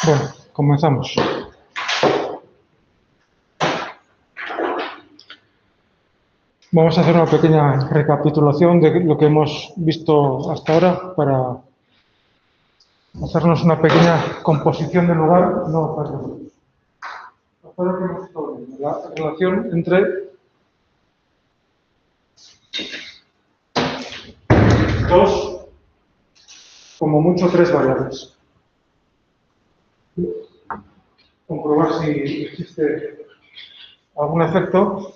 Bueno, comenzamos. Vamos a hacer una pequeña recapitulación de lo que hemos visto hasta ahora para hacernos una pequeña composición del lugar. No, perdón. Hasta ahora que hemos visto la relación entre dos, como mucho tres variables. Comprobar si existe algún efecto,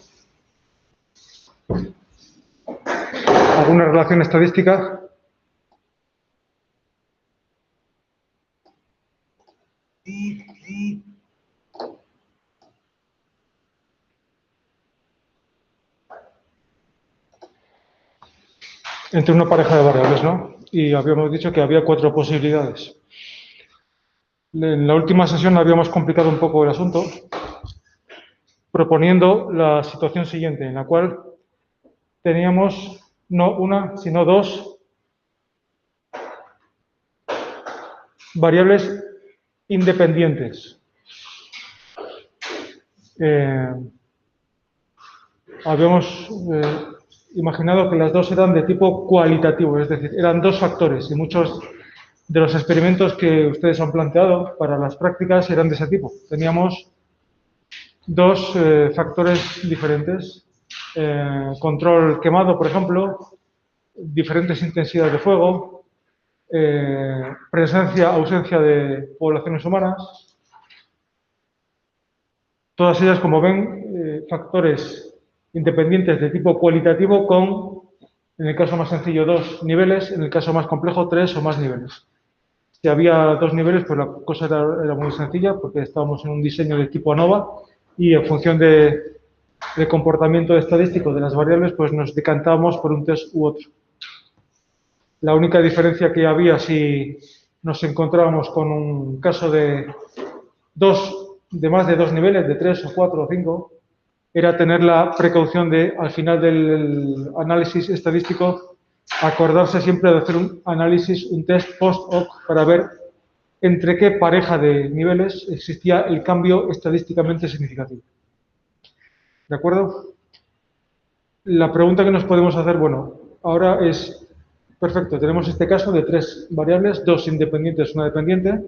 alguna relación estadística. Entre una pareja de variables, ¿no? Y habíamos dicho que había 4 posibilidades. En la última sesión habíamos complicado un poco el asunto, proponiendo la situación siguiente, en la cual teníamos no una, sino dos variables independientes. Habíamos imaginado que las dos eran de tipo cualitativo, es decir, eran dos factores, y muchos de los experimentos que ustedes han planteado para las prácticas eran de ese tipo. Teníamos dos factores diferentes, control quemado, por ejemplo, diferentes intensidades de fuego, presencia, ausencia de poblaciones humanas. Todas ellas, como ven, factores independientes de tipo cualitativo con, en el caso más sencillo, 2 niveles, en el caso más complejo, 3 o más niveles. Si había 2 niveles, pues la cosa era muy sencilla, porque estábamos en un diseño de tipo ANOVA y en función del comportamiento estadístico de las variables, pues nos decantábamos por un test u otro. La única diferencia que había si nos encontrábamos con un caso de más de 2 niveles, de 3 o 4 o 5, era tener la precaución de, al final del análisis estadístico, acordarse siempre de hacer un análisis, un test post-hoc para ver entre qué pareja de niveles existía el cambio estadísticamente significativo. ¿De acuerdo? La pregunta que nos podemos hacer, bueno, ahora es, perfecto, tenemos este caso de 3 variables, 2 independientes, una dependiente,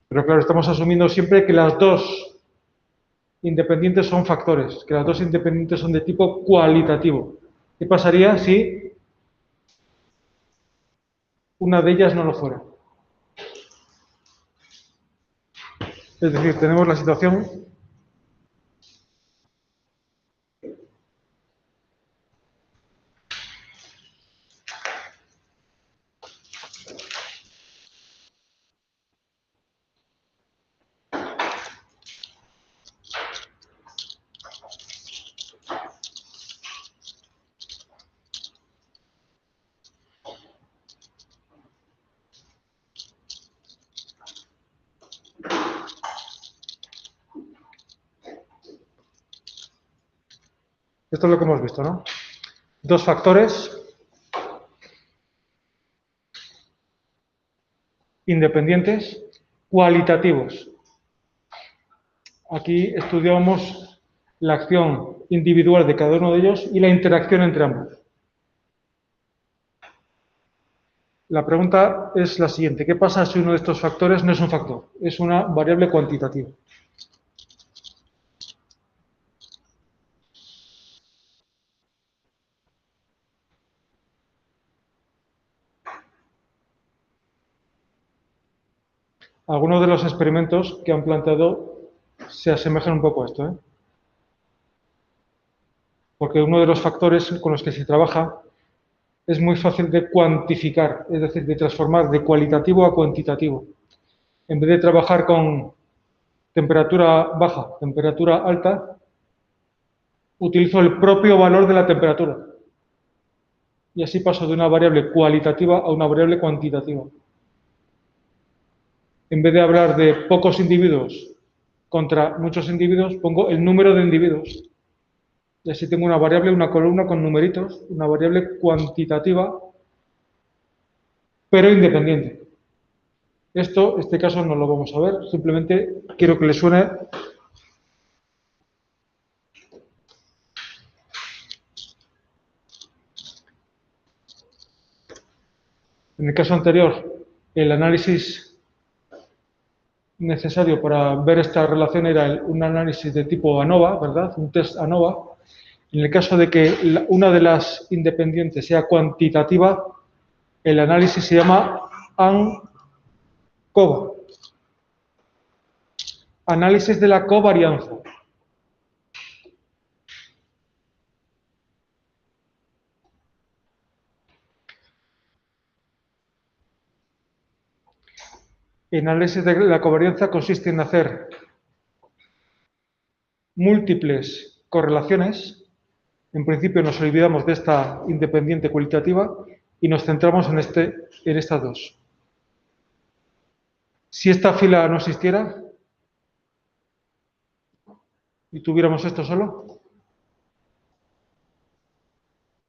pero claro, estamos asumiendo siempre que las 2 independientes son factores, que las 2 independientes son de tipo cualitativo. ¿Qué pasaría si una de ellas no lo fuera? Es decir, tenemos la situación esto es lo que hemos visto, ¿no? 2 factores independientes cualitativos. Aquí estudiamos la acción individual de cada uno de ellos y la interacción entre ambos. La pregunta es la siguiente: ¿qué pasa si uno de estos factores no es un factor? Es una variable cuantitativa. Algunos de los experimentos que han planteado se asemejan un poco a esto, ¿eh? Porque uno de los factores con los que se trabaja es muy fácil de cuantificar, es decir, de transformar de cualitativo a cuantitativo. En vez de trabajar con temperatura baja, temperatura alta, utilizo el propio valor de la temperatura. Y así paso de una variable cualitativa a una variable cuantitativa. En vez de hablar de pocos individuos contra muchos individuos, pongo el número de individuos. Y así tengo una variable, una columna con numeritos, una variable cuantitativa, pero independiente. Este caso no lo vamos a ver, simplemente quiero que le suene. En el caso anterior, el análisis necesario para ver esta relación era un análisis de tipo ANOVA, ¿verdad? Un test ANOVA. En el caso de que una de las independientes sea cuantitativa, el análisis se llama ANCOVA. Análisis de la covarianza. El análisis de la covarianza consiste en hacer múltiples correlaciones. En principio nos olvidamos de esta independiente cualitativa y nos centramos en estas dos. Si esta fila no existiera y tuviéramos esto solo,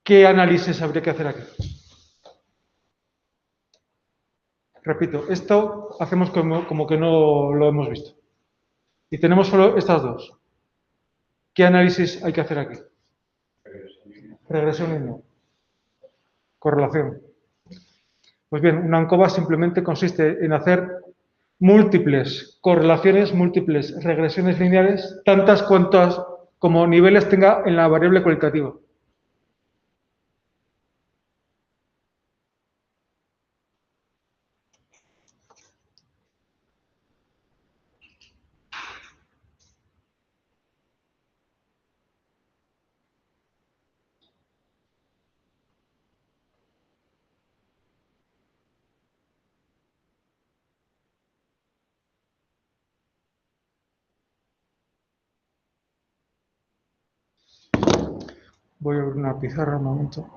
¿qué análisis habría que hacer aquí? Repito, esto hacemos como que no lo hemos visto. Y tenemos solo estas dos. ¿Qué análisis hay que hacer aquí? Regresión lineal. Correlación. Pues bien, una ANCOVA simplemente consiste en hacer múltiples correlaciones, múltiples regresiones lineales, tantas cuantas como niveles tenga en la variable cualitativa. Voy a abrir una pizarra un momento.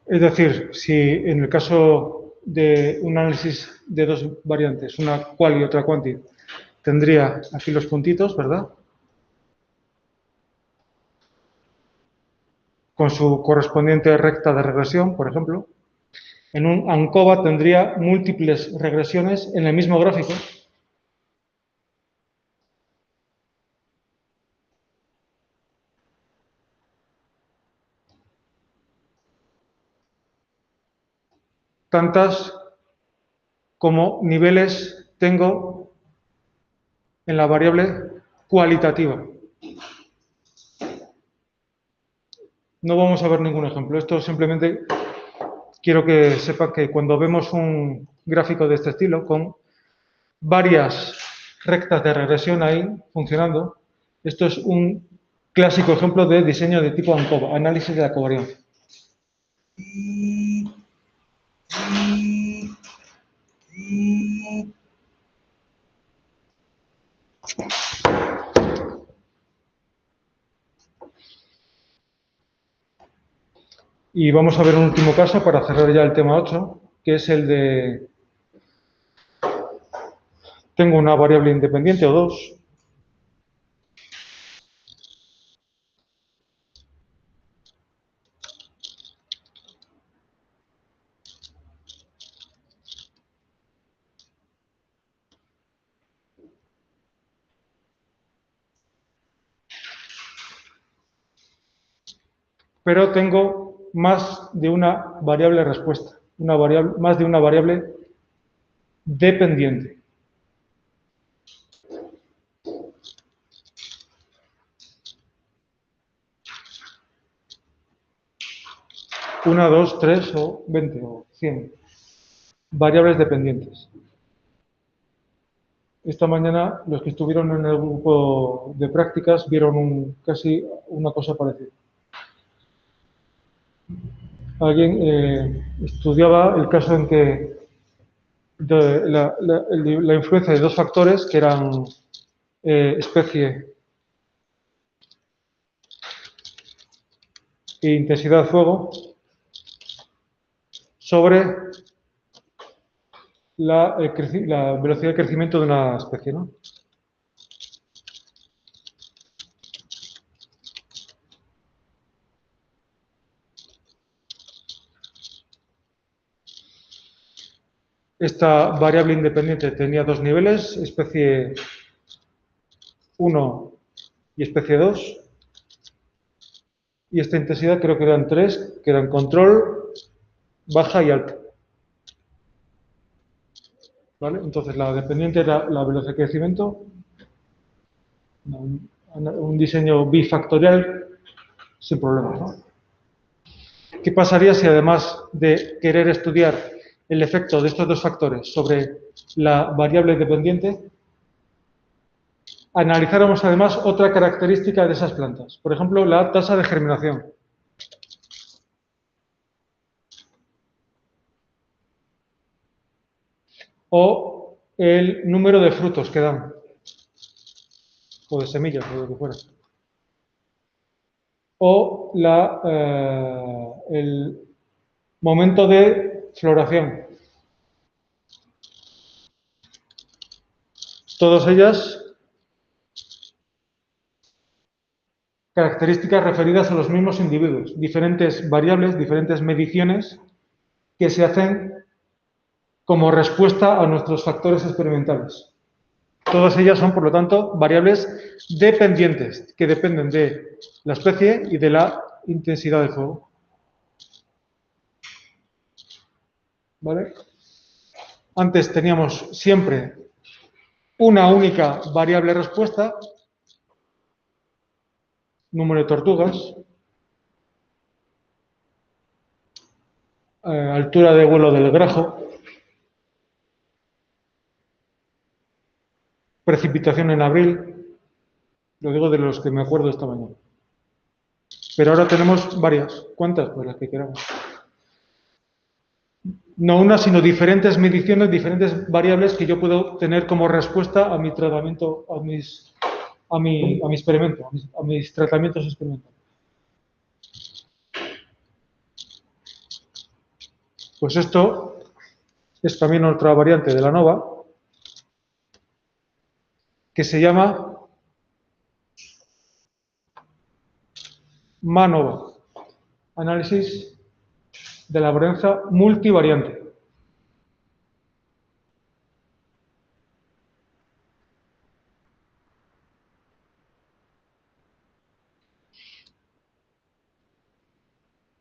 Es decir, si en el caso de un análisis de dos variantes, una qual y otra quanti, tendría aquí los puntitos, ¿verdad? Con su correspondiente recta de regresión, por ejemplo. En un ANCOVA tendría múltiples regresiones en el mismo gráfico. Tantas como niveles tengo en la variable cualitativa. No vamos a ver ningún ejemplo. Esto simplemente quiero que sepan que cuando vemos un gráfico de este estilo con varias rectas de regresión ahí funcionando, esto es un clásico ejemplo de diseño de tipo ANCOVA, análisis de la covarianza. Y vamos a ver un último caso para cerrar ya el tema 8, que es el de... Tengo una variable independiente o dos. Pero tengo más de una variable respuesta, más de una variable dependiente. 1, 2, 3 o 20 o 100 variables dependientes. Esta mañana los que estuvieron en el grupo de prácticas vieron casi una cosa parecida. Alguien estudiaba el caso en que la influencia de dos factores que eran especie e intensidad de fuego sobre la velocidad de crecimiento de una especie, ¿no? Esta variable independiente tenía dos niveles, especie 1 y especie 2. Y esta intensidad creo que eran 3, que eran control, baja y alta. ¿Vale? Entonces la dependiente era la velocidad de crecimiento, un diseño bifactorial sin problemas, ¿no? ¿Qué pasaría si además de querer estudiar el efecto de estos dos factores sobre la variable dependiente, analizáramos además otra característica de esas plantas? Por ejemplo, la tasa de germinación. O el número de frutos que dan. O de semillas, o de lo que fuera. O el momento de floración. Todas ellas características referidas a los mismos individuos, diferentes variables, diferentes mediciones que se hacen como respuesta a nuestros factores experimentales. Todas ellas son, por lo tanto, variables dependientes, que dependen de la especie y de la intensidad del fuego. ¿Vale? Antes teníamos siempre una única variable respuesta, número de tortugas, altura de vuelo del grajo, precipitación en abril, lo digo de los que me acuerdo esta mañana. Pero ahora tenemos varias. ¿Cuántas? Pues las que queramos. No una, sino diferentes mediciones, diferentes variables que yo puedo tener como respuesta a mi tratamiento, a mi experimento, a mis tratamientos experimentales. Pues esto es también otra variante de la ANOVA que se llama MANOVA, análisis de la varianza multivariante.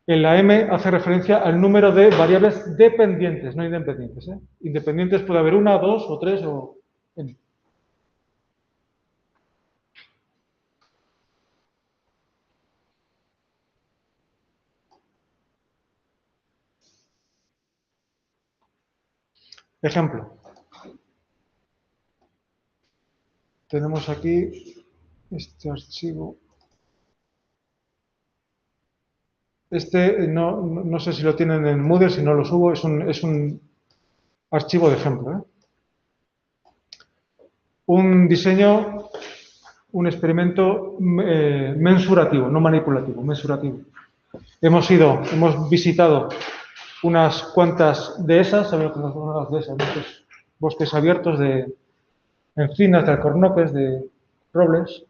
En la M hace referencia al número de variables dependientes, no independientes. Independientes puede haber una, dos o tres o n. Ejemplo. Tenemos aquí este archivo. Este no sé si lo tienen en Moodle, si no lo subo, es un archivo de ejemplo. Un diseño, un experimento mensurativo, no manipulativo, mensurativo. Hemos visitado unas cuantas de esas, ¿sabéis lo que son unas de esas? Muchos bosques abiertos de encinas, de alcornoques, de robles.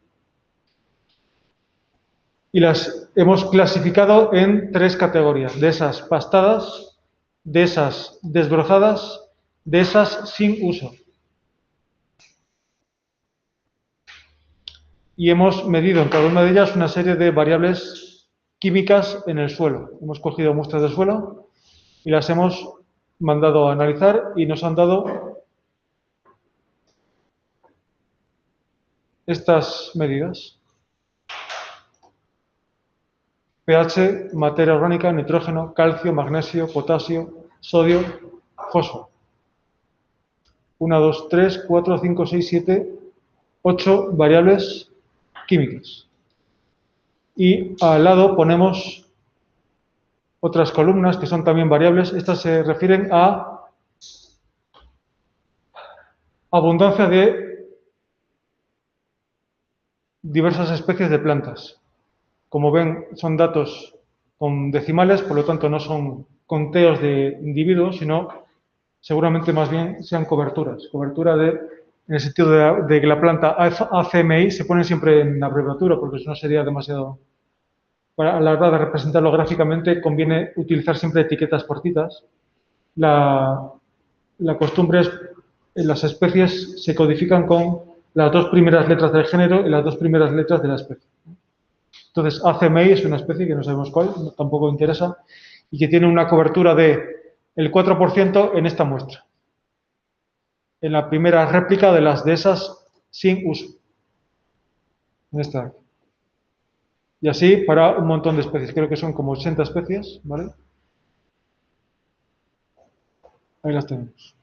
Y las hemos clasificado en tres categorías: de esas pastadas, de esas desbrozadas, de esas sin uso. Y hemos medido en cada una de ellas una serie de variables químicas en el suelo. Hemos cogido muestras del suelo y las hemos mandado a analizar y nos han dado estas medidas. pH, materia orgánica, nitrógeno, calcio, magnesio, potasio, sodio, fósforo. 1, 2, 3, 4, 5, 6, 7, 8 variables químicas. Y al lado ponemos otras columnas que son también variables. Estas se refieren a abundancia de diversas especies de plantas. Como ven, son datos con decimales, por lo tanto no son conteos de individuos, sino seguramente más bien sean coberturas. Cobertura en el sentido de que la planta ACMI se pone siempre en abreviatura, porque si no sería demasiado... A la hora de representarlo gráficamente conviene utilizar siempre etiquetas cortitas. La costumbre es, las especies se codifican con las 2 primeras letras del género y las 2 primeras letras de la especie. Entonces, ACMI es una especie que no sabemos cuál, tampoco interesa, y que tiene una cobertura del 4% en esta muestra. En la primera réplica de las dehesas sin uso. En esta. Y así para un montón de especies. Creo que son como 80 especies, ¿vale? Ahí las tenemos.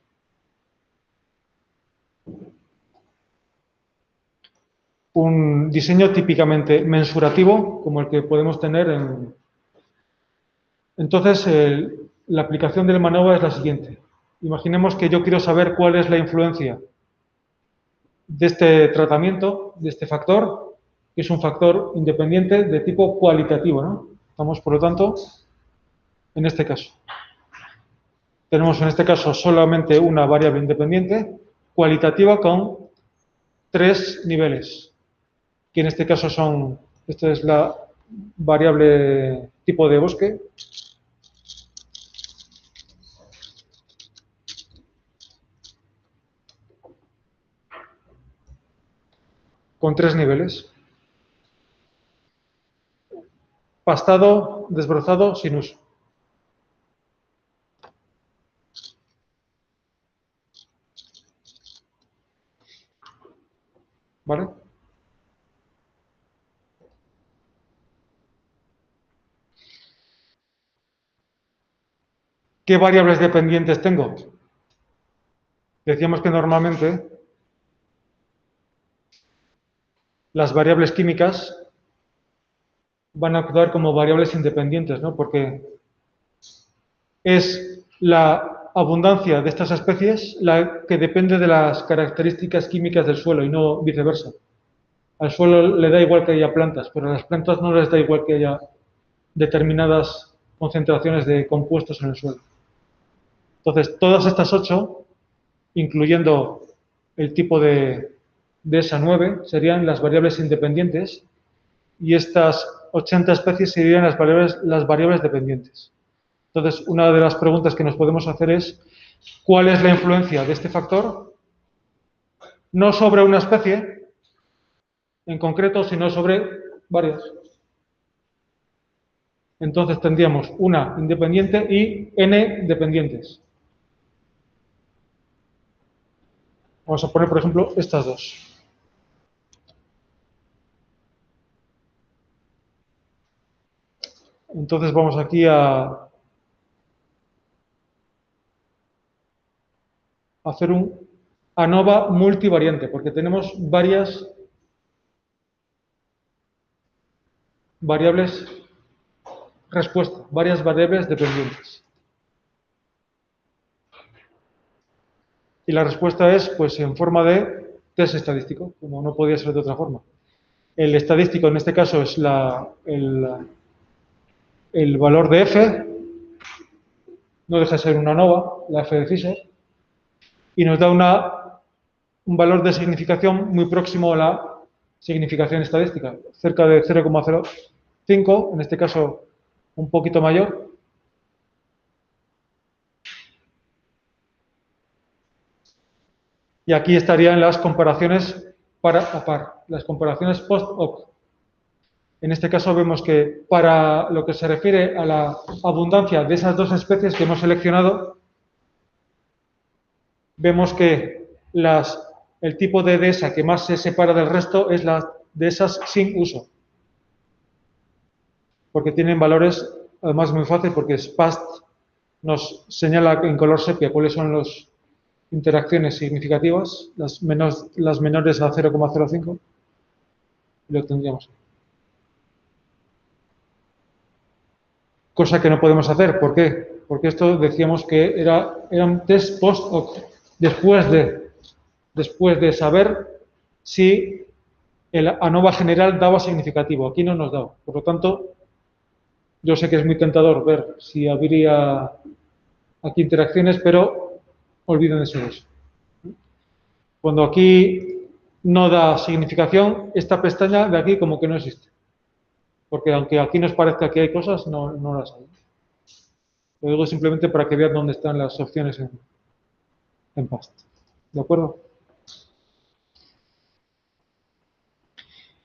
Un diseño típicamente mensurativo, como el que podemos tener en... Entonces, la aplicación del MANOVA es la siguiente. Imaginemos que yo quiero saber cuál es la influencia de este tratamiento, de este factor, que es un factor independiente de tipo cualitativo, ¿no? Estamos, por lo tanto, en este caso. Tenemos en este caso solamente una variable independiente, cualitativa, con 3 niveles, que en este caso son, esta es la variable tipo de bosque, con 3 niveles. Pastado, desbrozado, sin uso. ¿Vale? ¿Qué variables dependientes tengo? Decíamos que normalmente las variables químicas van a actuar como variables independientes, ¿no? Porque es la abundancia de estas especies la que depende de las características químicas del suelo y no viceversa. Al suelo le da igual que haya plantas, pero a las plantas no les da igual que haya determinadas concentraciones de compuestos en el suelo. Entonces, todas estas 8, incluyendo el tipo de esa 9, serían las variables independientes y estas 80 especies serían las variables dependientes. Entonces, una de las preguntas que nos podemos hacer es ¿cuál es la influencia de este factor? No sobre una especie en concreto, sino sobre varias. Entonces tendríamos una independiente y n dependientes. Vamos a poner, por ejemplo, estas 2. Entonces vamos aquí a hacer un ANOVA multivariante, porque tenemos varias variables respuesta, varias variables dependientes. Y la respuesta es, pues, en forma de test estadístico, como no podía ser de otra forma. El estadístico, en este caso, es el valor de F, no deja de ser una ANOVA, la F de Fisher, y nos da un valor de significación muy próximo a la significación estadística, cerca de 0,05, en este caso un poquito mayor. Y aquí estarían las comparaciones par a par, las comparaciones post-hoc. En este caso vemos que para lo que se refiere a la abundancia de esas 2 especies que hemos seleccionado, vemos que el tipo de dehesa que más se separa del resto es la dehesas sin uso. porque tienen valores, además muy fácil, porque SPAST nos señala en color sepia cuáles son las interacciones significativas, las menores a 0,05, y lo tendríamos. Cosa que no podemos hacer. ¿Por qué? Porque esto decíamos que era un test post-hoc, después de saber si el ANOVA general daba significativo. Aquí no nos daba. Por lo tanto, yo sé que es muy tentador ver si habría aquí interacciones, pero olviden eso. Cuando aquí no da significación, esta pestaña de aquí como que no existe. Porque aunque aquí nos parezca que hay cosas, no las hay. Lo digo simplemente para que vean dónde están las opciones en PAST. ¿De acuerdo?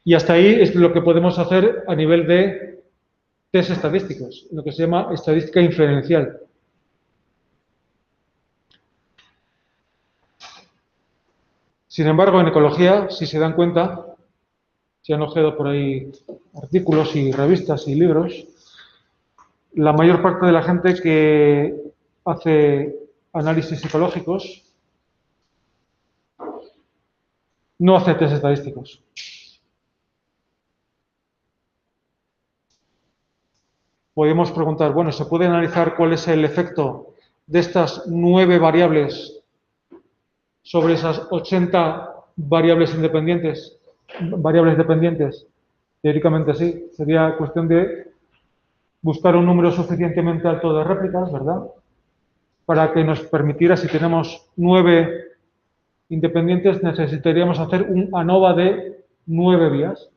Y hasta ahí es lo que podemos hacer a nivel de test estadísticos, lo que se llama estadística inferencial. Sin embargo, en ecología, si se dan cuenta, si han ojeado por ahí artículos y revistas y libros, la mayor parte de la gente que hace análisis ecológicos no hace test estadísticos. Podemos preguntar, bueno, ¿se puede analizar cuál es el efecto de estas 9 variables sobre esas 80 variables independientes? Variables dependientes. Teóricamente sí. Sería cuestión de buscar un número suficientemente alto de réplicas, ¿verdad? Para que nos permitiera, si tenemos 9 independientes, necesitaríamos hacer un ANOVA de 9 vías.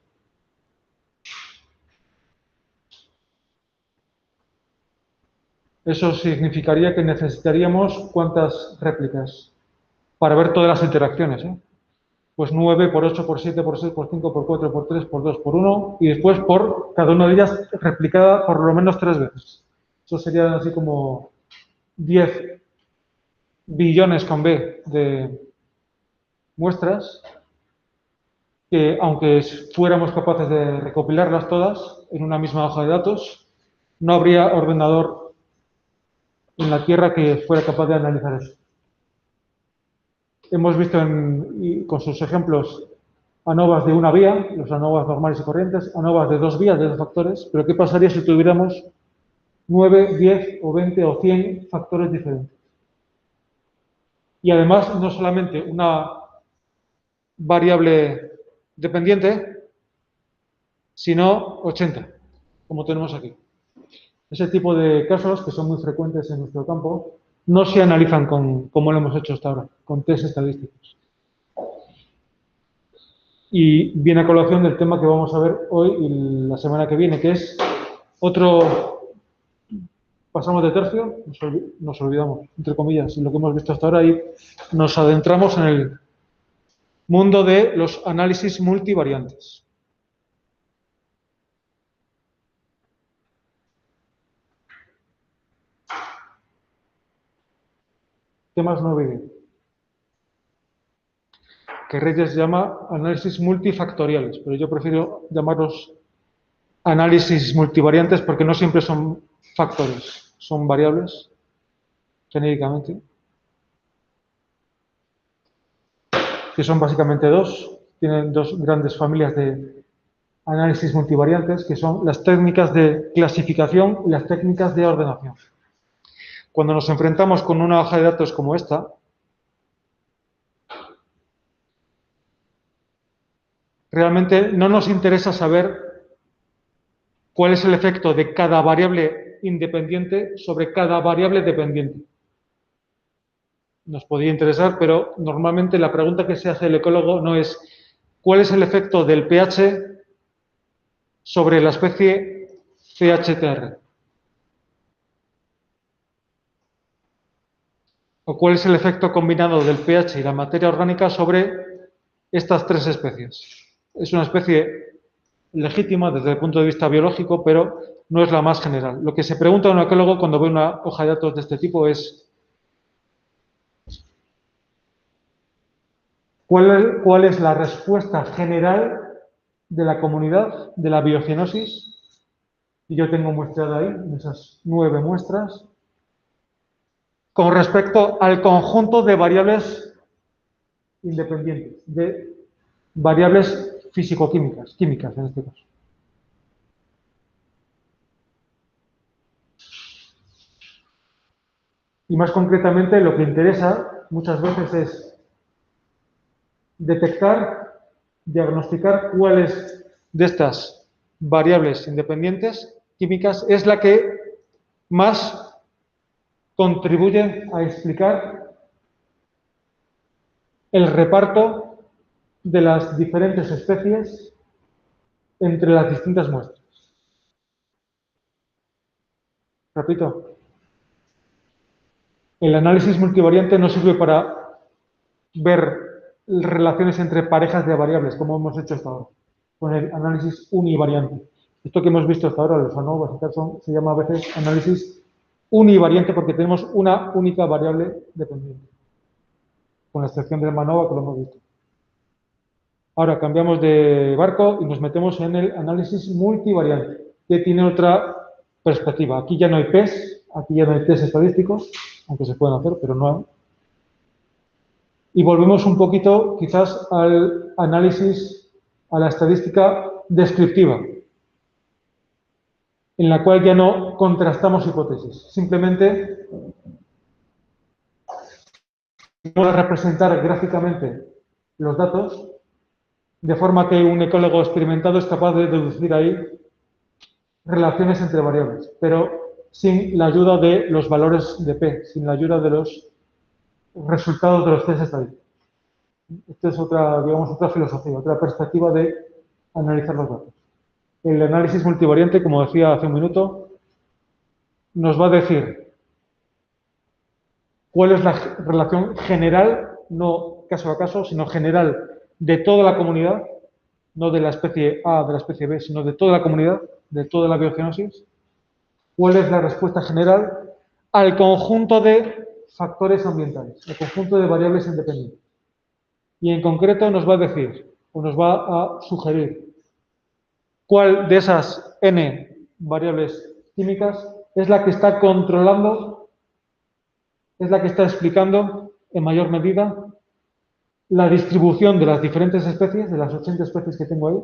Eso significaría que necesitaríamos ¿cuántas réplicas? Para ver todas las interacciones, ¿eh? Pues 9 por 8 por 7 por 6 por 5 por 4 por 3 por 2 por 1 y después por cada una de ellas replicada por lo menos 3 veces. Eso serían así como 10 billones con B de muestras que, aunque fuéramos capaces de recopilarlas todas en una misma hoja de datos, no habría ordenador en la Tierra que fuera capaz de analizar eso. Hemos visto con sus ejemplos ANOVAs de una vía, los ANOVAs normales y corrientes, ANOVAs de 2 vías, de 2 factores, pero ¿qué pasaría si tuviéramos 9, 10 o 20 o 100 factores diferentes? Y además, no solamente una variable dependiente, sino 80, como tenemos aquí. Ese tipo de casos, que son muy frecuentes en nuestro campo, no se analizan como lo hemos hecho hasta ahora, con test estadísticos. Y viene a colación del tema que vamos a ver hoy y la semana que viene, que es pasamos de tercio, nos olvidamos, entre comillas, lo que hemos visto hasta ahora y nos adentramos en el mundo de los análisis multivariantes. ¿Qué más no vive? Que Reyes llama análisis multifactoriales, pero yo prefiero llamarlos análisis multivariantes porque no siempre son factores, son variables, genéricamente, que son básicamente dos, tienen dos grandes familias de análisis multivariantes, que son las técnicas de clasificación y las técnicas de ordenación. Cuando nos enfrentamos con una hoja de datos como esta, realmente no nos interesa saber cuál es el efecto de cada variable independiente sobre cada variable dependiente. Nos podría interesar, pero normalmente la pregunta que se hace el ecólogo no es ¿cuál es el efecto del pH sobre la especie CHTR? ¿O cuál es el efecto combinado del pH y la materia orgánica sobre estas 3 especies? Es una especie legítima desde el punto de vista biológico, pero no es la más general. Lo que se pregunta a un ecólogo cuando ve una hoja de datos de este tipo es ¿cuál es la respuesta general de la comunidad de la biocenosis y yo tengo muestrada ahí, en esas 9 muestras, con respecto al conjunto de variables independientes, de variables físico-químicas, químicas en este caso. Y más concretamente, lo que interesa muchas veces es detectar, diagnosticar cuáles de estas variables independientes químicas es la que más contribuye a explicar el reparto de las diferentes especies entre las distintas muestras. Repito, el análisis multivariante no sirve para ver relaciones entre parejas de variables, como hemos hecho hasta ahora, con el análisis univariante. Esto que hemos visto hasta ahora, los ANOVA y tal, se llama a veces análisis univariante porque tenemos una única variable dependiente, con la excepción del MANOVA que lo hemos visto. Ahora cambiamos de barco y nos metemos en el análisis multivariante, que tiene otra perspectiva. Aquí ya no hay PES, aquí ya no hay test estadísticos, aunque se pueden hacer, pero no hay. Y volvemos un poquito quizás al análisis, a la estadística descriptiva, en la cual ya no contrastamos hipótesis, simplemente vamos a representar gráficamente los datos de forma que un ecólogo experimentado es capaz de deducir ahí relaciones entre variables, pero sin la ayuda de los valores de P, sin la ayuda de los resultados de los test estadísticos. Esta es otra, digamos, otra filosofía, otra perspectiva de analizar los datos. El análisis multivariante, como decía hace un minuto, nos va a decir cuál es la relación general, no caso a caso, sino general de toda la comunidad, no de la especie A, de la especie B, sino de toda la comunidad, de toda la biogenosis. ¿Cuál es la respuesta general al conjunto de factores ambientales, al conjunto de variables independientes? Y en concreto nos va a decir, o nos va a sugerir, cuál de esas n variables químicas es la que está controlando, es la que está explicando en mayor medida la distribución de las diferentes especies, de las 80 especies que tengo ahí,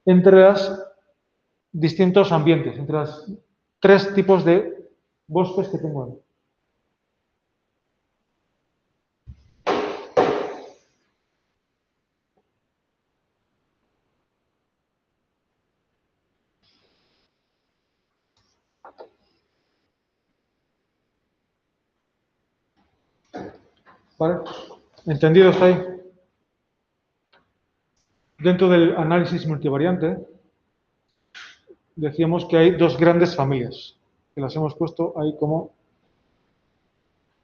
entre los distintos ambientes, entre los 3 tipos de bosques que tengo ahí. ¿Vale? ¿Entendido está ahí? Dentro del análisis multivariante, decíamos que hay 2 grandes familias, que las hemos puesto ahí como,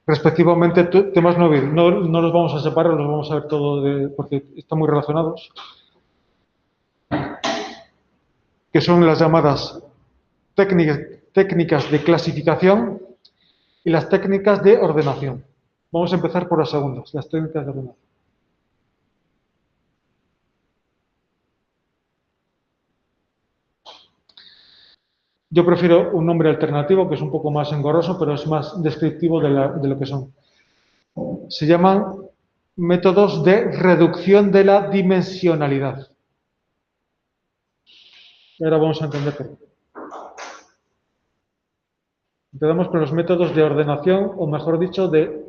respectivamente, temas no los vamos a separar, los vamos a ver todo porque están muy relacionados, que son las llamadas técnicas de clasificación y las técnicas de ordenación. Vamos a empezar por las segundas, las técnicas de ordenación. Yo prefiero un nombre alternativo que es un poco más engorroso, pero es más descriptivo de lo que son. Se llaman métodos de reducción de la dimensionalidad. Y ahora vamos a entender por qué. Empezamos con los métodos de ordenación, o mejor dicho, de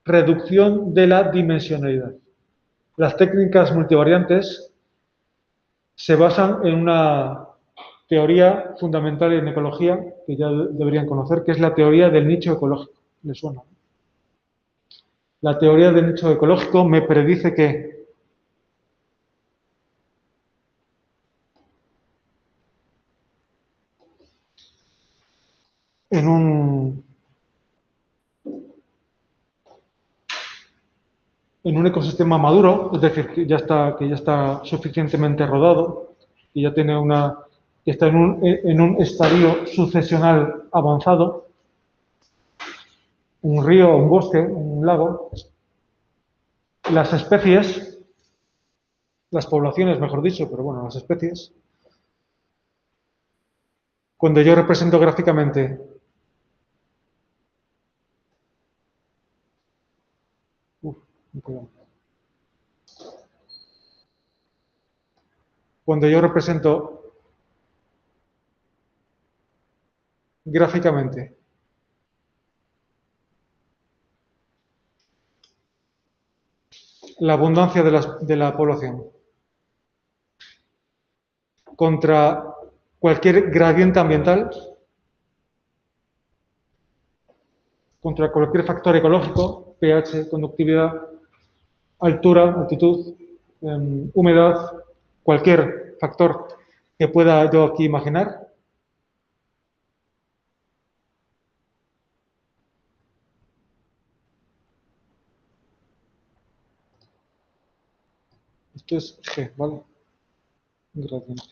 reducción de la dimensionalidad. Las técnicas multivariantes se basan en una teoría fundamental en ecología, que ya deberían conocer, que es la teoría del nicho ecológico. ¿Les suena? La teoría del nicho ecológico me predice que en un ecosistema maduro, es decir, que ya está suficientemente rodado, que ya tiene que está en un estadio sucesional avanzado, un río, un bosque, un lago, las especies, las poblaciones, mejor dicho, pero bueno, las especies, Cuando yo represento gráficamente cuando yo represento gráficamente la abundancia de la población contra cualquier gradiente ambiental, contra cualquier factor ecológico, pH, conductividad, altura, altitud, humedad, cualquier factor que pueda yo aquí imaginar. Esto es G, ¿vale? Gradiente.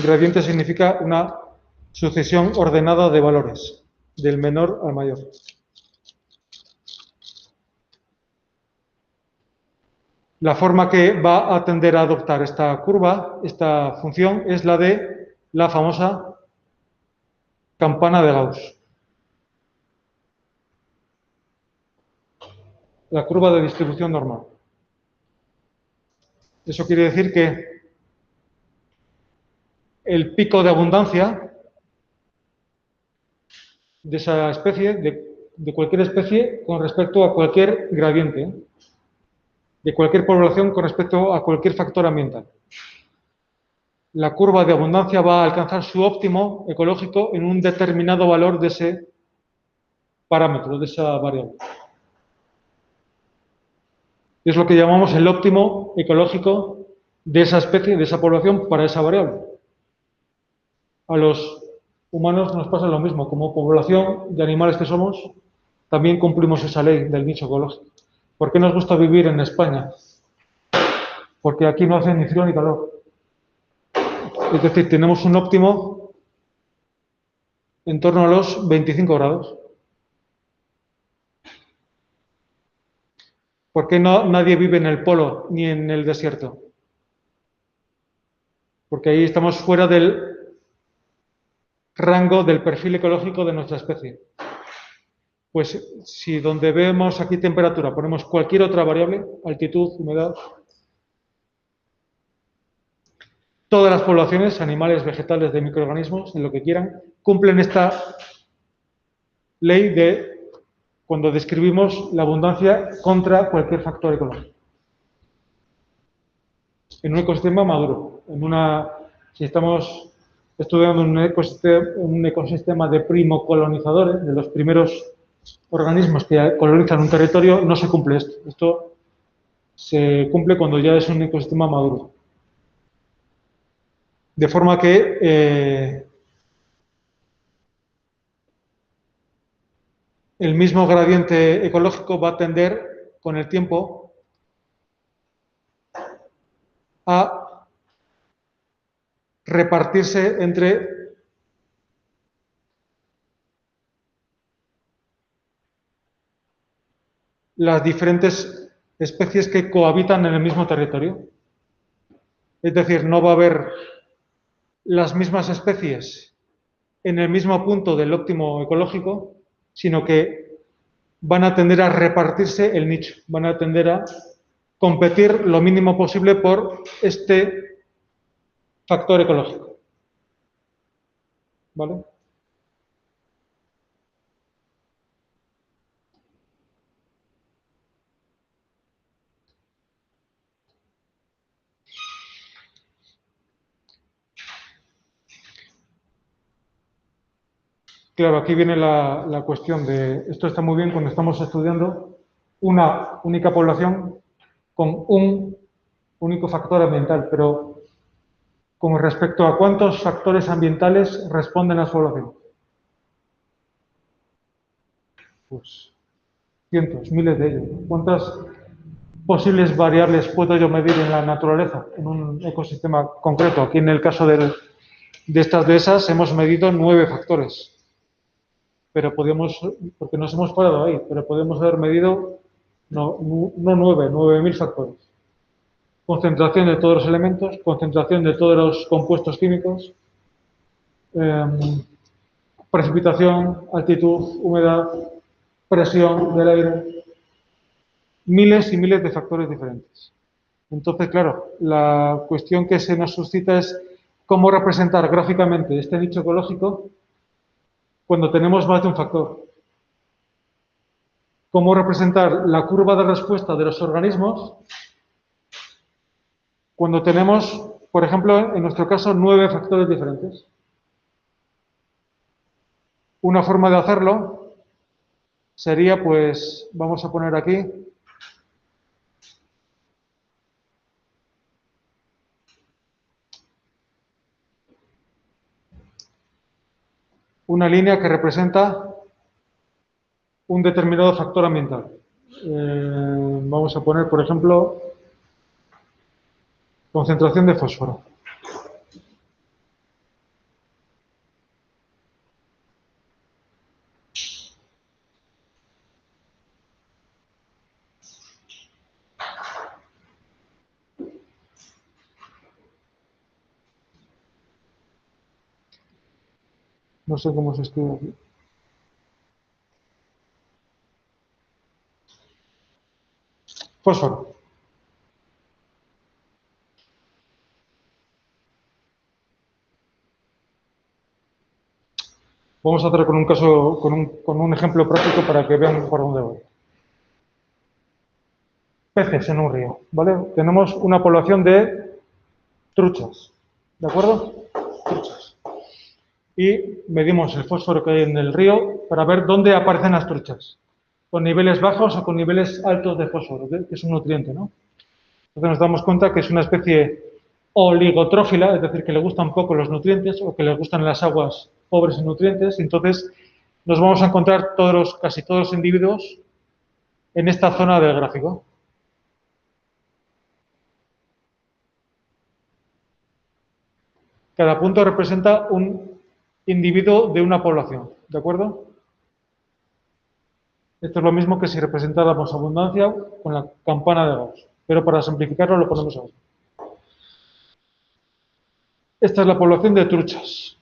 Gradiente significa una sucesión ordenada de valores, del menor al mayor. La forma que va a tender a adoptar esta curva, esta función, es la de la famosa campana de Gauss. La curva de distribución normal. Eso quiere decir que el pico de abundancia de esa especie, de cualquier especie, con respecto a cualquier gradiente, de cualquier población con respecto a cualquier factor ambiental. La curva de abundancia va a alcanzar su óptimo ecológico en un determinado valor de ese parámetro, de esa variable. Es lo que llamamos el óptimo ecológico de esa especie, de esa población, para esa variable. A los humanos nos pasa lo mismo. Como población de animales que somos, también cumplimos esa ley del nicho ecológico. ¿Por qué nos gusta vivir en España? Porque aquí no hace ni frío ni calor. Es decir, tenemos un óptimo en torno a los 25 grados. ¿Por qué nadie vive en el polo ni en el desierto? Porque ahí estamos fuera del rango del perfil ecológico de nuestra especie. Pues si donde vemos aquí temperatura ponemos cualquier otra variable, altitud, humedad, todas las poblaciones, animales, vegetales, de microorganismos, en lo que quieran, cumplen esta ley de cuando describimos la abundancia contra cualquier factor ecológico. En un ecosistema maduro, si estamos estudiando un ecosistema de primocolonizadores, de los primeros organismos que colonizan un territorio, no se cumple esto. Esto se cumple cuando ya es un ecosistema maduro. De forma que el mismo gradiente ecológico va a tender con el tiempo a repartirse entre las diferentes especies que cohabitan en el mismo territorio. Es decir, no va a haber las mismas especies en el mismo punto del óptimo ecológico, sino que van a tender a repartirse el nicho, van a tender a competir lo mínimo posible por este factor ecológico. ¿Vale? Claro, aquí viene la cuestión de, esto está muy bien cuando estamos estudiando una única población con un único factor ambiental, pero con respecto a cuántos factores ambientales responden las poblaciones. Pues cientos, miles de ellos. ¿Cuántas posibles variables puedo yo medir en la naturaleza, en un ecosistema concreto? Aquí en el caso de estas dehesas hemos medido 9 factores. Pero podemos, porque nos hemos parado ahí, pero podemos haber medido no 9.000 factores. concentración de todos los elementos, concentración de todos los compuestos químicos, precipitación, altitud, humedad, presión del aire, miles y miles de factores diferentes. Entonces, claro, la cuestión que se nos suscita es cómo representar gráficamente este nicho ecológico cuando tenemos más de un factor. Cómo representar la curva de respuesta de los organismos cuando tenemos, por ejemplo, en nuestro caso, 9 factores diferentes. Una forma de hacerlo sería, pues, vamos a poner aquí una línea que representa un determinado factor ambiental. Vamos a poner, por ejemplo, concentración de fósforo. No sé cómo se escribe aquí. Fósforo. Vamos a hacer con un caso, con un ejemplo práctico para que vean por dónde voy. Peces en un río, ¿vale? Tenemos una población de truchas, ¿de acuerdo? Truchas. Y medimos el fósforo que hay en el río para ver dónde aparecen las truchas, con niveles bajos o con niveles altos de fósforo, que es un nutriente, ¿no? Entonces nos damos cuenta que es una especie oligotrófila, es decir, que le gustan poco los nutrientes o que le gustan las aguas pobres en nutrientes. Entonces nos vamos a encontrar casi todos los individuos en esta zona del gráfico. Cada punto representa un individuo de una población, ¿de acuerdo? Esto es lo mismo que si representáramos abundancia con la campana de Gauss, pero para simplificarlo lo ponemos así. Esta es la población de truchas.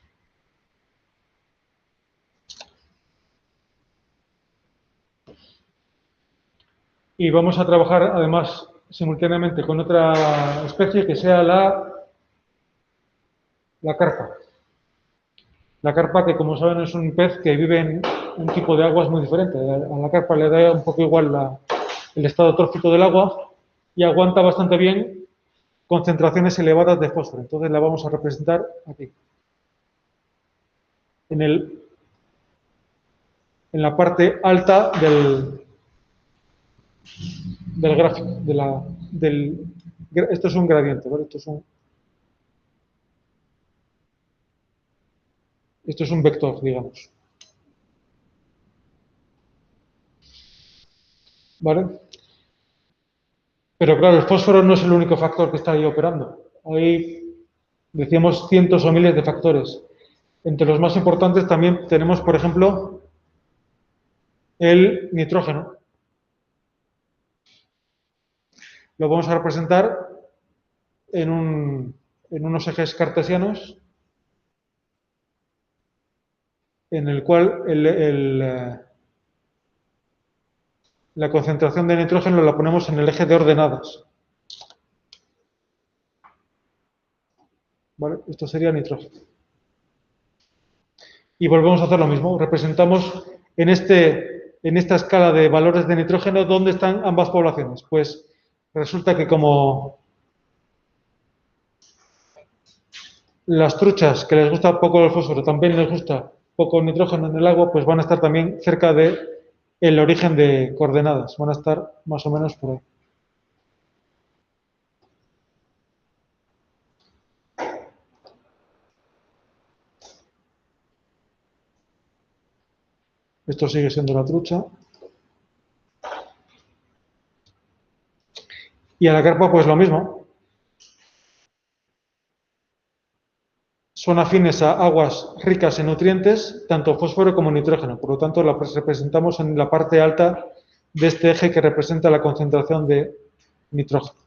Y vamos a trabajar además simultáneamente con otra especie que sea la carpa. La carpa, que como saben es un pez que vive en un tipo de aguas muy diferente. A la carpa le da un poco igual el estado trófico del agua y aguanta bastante bien concentraciones elevadas de fósforo. Entonces la vamos a representar aquí. En la parte alta del gráfico. Esto es un gradiente, ¿vale? Esto es un vector, digamos. ¿Vale? Pero claro, el fósforo no es el único factor que está ahí operando. Hay, decíamos, cientos o miles de factores. Entre los más importantes también tenemos, por ejemplo, el nitrógeno. Lo vamos a representar en unos ejes cartesianos en el cual la concentración de nitrógeno la ponemos en el eje de ordenadas. ¿Vale? Esto sería nitrógeno. Y volvemos a hacer lo mismo. Representamos en esta escala de valores de nitrógeno dónde están ambas poblaciones. Pues resulta que como las truchas, que les gusta poco el fósforo, también les gusta poco nitrógeno en el agua, pues van a estar también cerca del origen de coordenadas. Van a estar más o menos por ahí. Esto sigue siendo la trucha. Y a la carpa, pues lo mismo. Son afines a aguas ricas en nutrientes, tanto fósforo como nitrógeno. Por lo tanto, la representamos en la parte alta de este eje que representa la concentración de nitrógeno.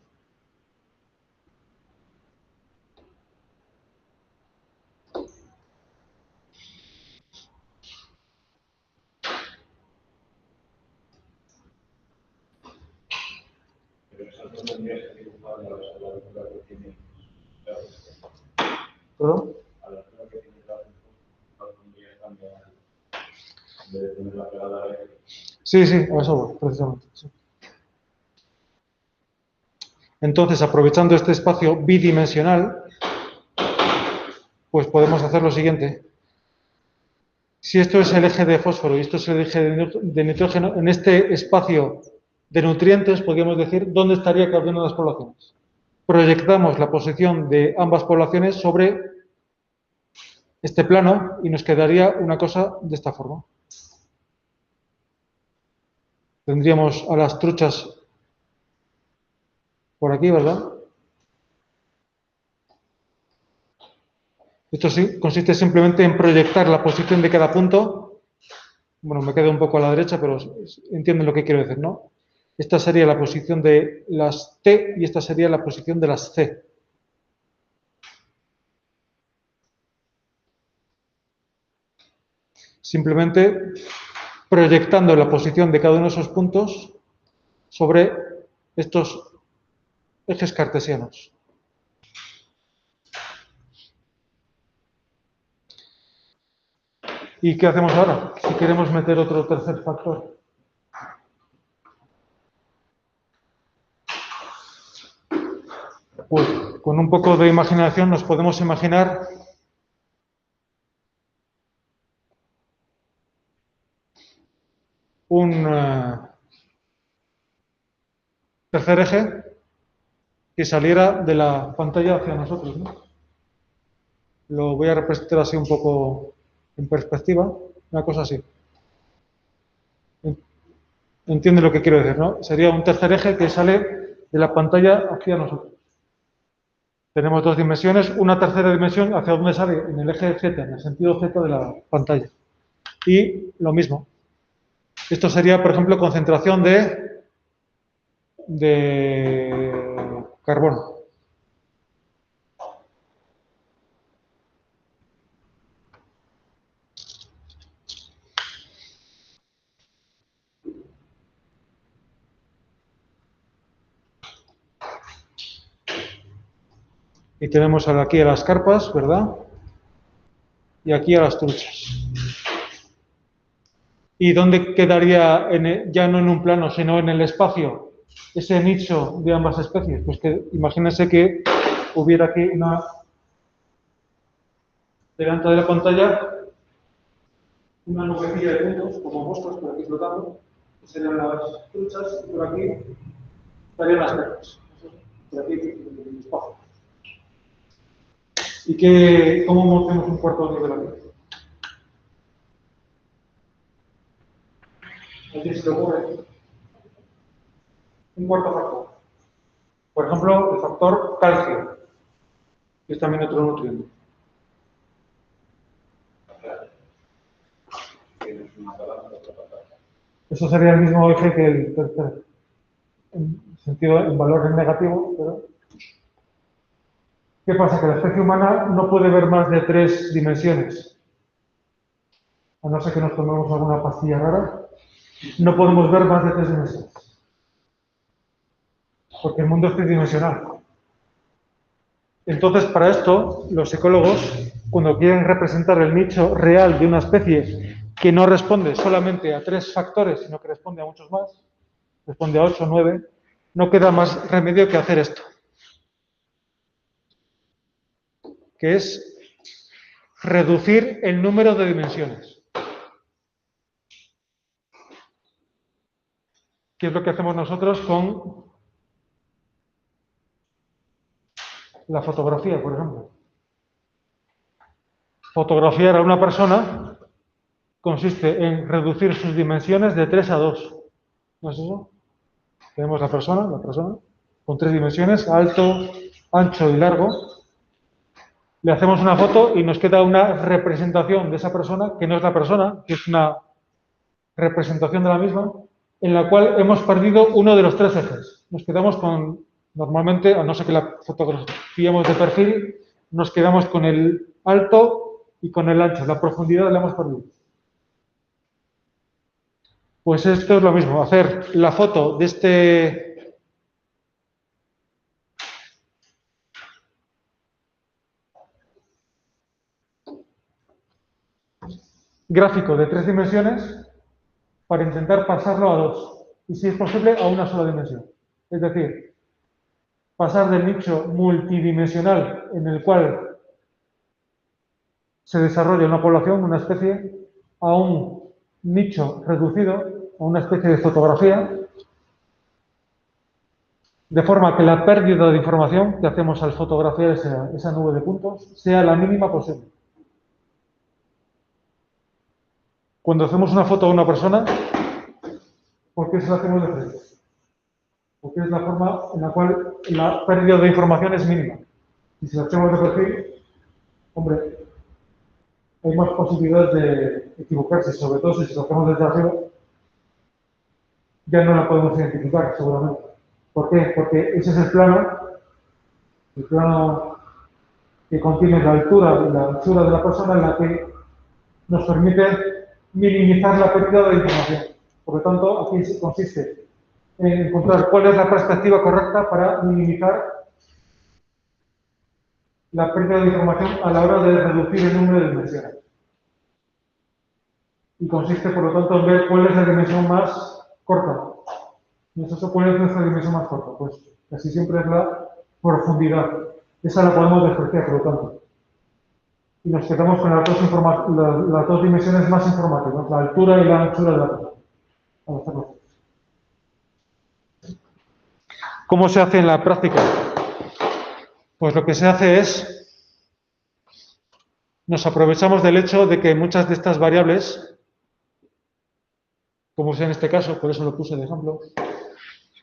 ¿Perdón? Sí, sí, a eso voy, precisamente. Sí. Entonces, aprovechando este espacio bidimensional, pues podemos hacer lo siguiente. Si esto es el eje de fósforo y esto es el eje de nitrógeno, en este espacio de nutrientes, podríamos decir, ¿dónde estaría cada una de las poblaciones? Proyectamos la posición de ambas poblaciones sobre este plano y nos quedaría una cosa de esta forma. Tendríamos a las truchas por aquí, ¿verdad? Esto sí, consiste simplemente en proyectar la posición de cada punto. Bueno, me quedo un poco a la derecha, pero entienden lo que quiero decir, ¿no? Esta sería la posición de las T y esta sería la posición de las C. Simplemente proyectando la posición de cada uno de esos puntos sobre estos ejes cartesianos. ¿Y qué hacemos ahora? Si queremos meter otro tercer factor. Pues con un poco de imaginación nos podemos imaginar un tercer eje que saliera de la pantalla hacia nosotros, ¿no? Lo voy a representar así un poco en perspectiva, una cosa así. Entiende lo que quiero decir, ¿no? Sería un tercer eje que sale de la pantalla hacia nosotros. Tenemos dos dimensiones, una tercera dimensión hacia donde sale, en el eje Z, en el sentido Z de la pantalla. Y lo mismo. Esto sería, por ejemplo, concentración de carbono. Y tenemos aquí a las carpas, ¿verdad? Y aquí a las truchas. ¿Y dónde quedaría, ya no en un plano, sino en el espacio, ese nicho de ambas especies? Pues que imagínense que hubiera aquí delante de la pantalla, una nubecilla de puntos, como moscas por aquí flotando, que serían las truchas, y por aquí estarían las carpas. Por aquí, en el espacio. ¿Y cómo montemos un cuarto nivel aquí? ¿Alguien se le ocurre? Un cuarto factor. Por ejemplo, el factor calcio, que es también otro nutriente. Eso sería el mismo eje que el tercer, en valor en negativo, pero ¿qué pasa? Que la especie humana no puede ver más de 3 dimensiones. A no ser que nos tomemos alguna pastilla rara, no podemos ver más de 3 dimensiones. Porque el mundo es tridimensional. Entonces, para esto, los ecólogos, cuando quieren representar el nicho real de una especie que no responde solamente a 3 factores, sino que responde a muchos más, responde a 8 o 9, no queda más remedio que hacer esto, que es reducir el número de dimensiones. ¿Qué es lo que hacemos nosotros con la fotografía, por ejemplo? Fotografiar a una persona consiste en reducir sus dimensiones de 3 a 2. ¿No es eso? Tenemos la persona, con 3 dimensiones, alto, ancho y largo. Le hacemos una foto y nos queda una representación de esa persona, que no es la persona, que es una representación de la misma, en la cual hemos perdido uno de los 3 ejes. Nos quedamos con, normalmente, a no ser que la fotografiemos de perfil, nos quedamos con el alto y con el ancho. La profundidad la hemos perdido. Pues esto es lo mismo, hacer la foto de gráfico de 3 dimensiones para intentar pasarlo a 2 y, si es posible, a una sola dimensión. Es decir, pasar del nicho multidimensional en el cual se desarrolla una población, una especie, a un nicho reducido, a una especie de fotografía, de forma que la pérdida de información que hacemos al fotografiar esa nube de puntos sea la mínima posible. Cuando hacemos una foto a una persona, ¿por qué se la hacemos de frente? Porque es la forma en la cual la pérdida de información es mínima. Y si la hacemos de perfil, hombre, hay más posibilidades de equivocarse, sobre todo si lo hacemos desde arriba, ya no la podemos identificar, seguramente. ¿Por qué? Porque ese es el plano que contiene la altura y la anchura de la persona, en la que nos permite minimizar la pérdida de información. Por lo tanto, aquí consiste en encontrar cuál es la perspectiva correcta para minimizar la pérdida de información a la hora de reducir el número de dimensiones. Y consiste, por lo tanto, en ver cuál es la dimensión más corta. Nosotros, ¿cuál es nuestra dimensión más corta? Pues casi siempre es la profundidad. Esa la podemos despreciar, por lo tanto. Y nos quedamos con las dos dimensiones más informativas, la altura y la anchura de la persona. ¿Cómo se hace en la práctica? Pues lo que se hace es, nos aprovechamos del hecho de que muchas de estas variables, como sea en este caso, por eso lo puse de ejemplo,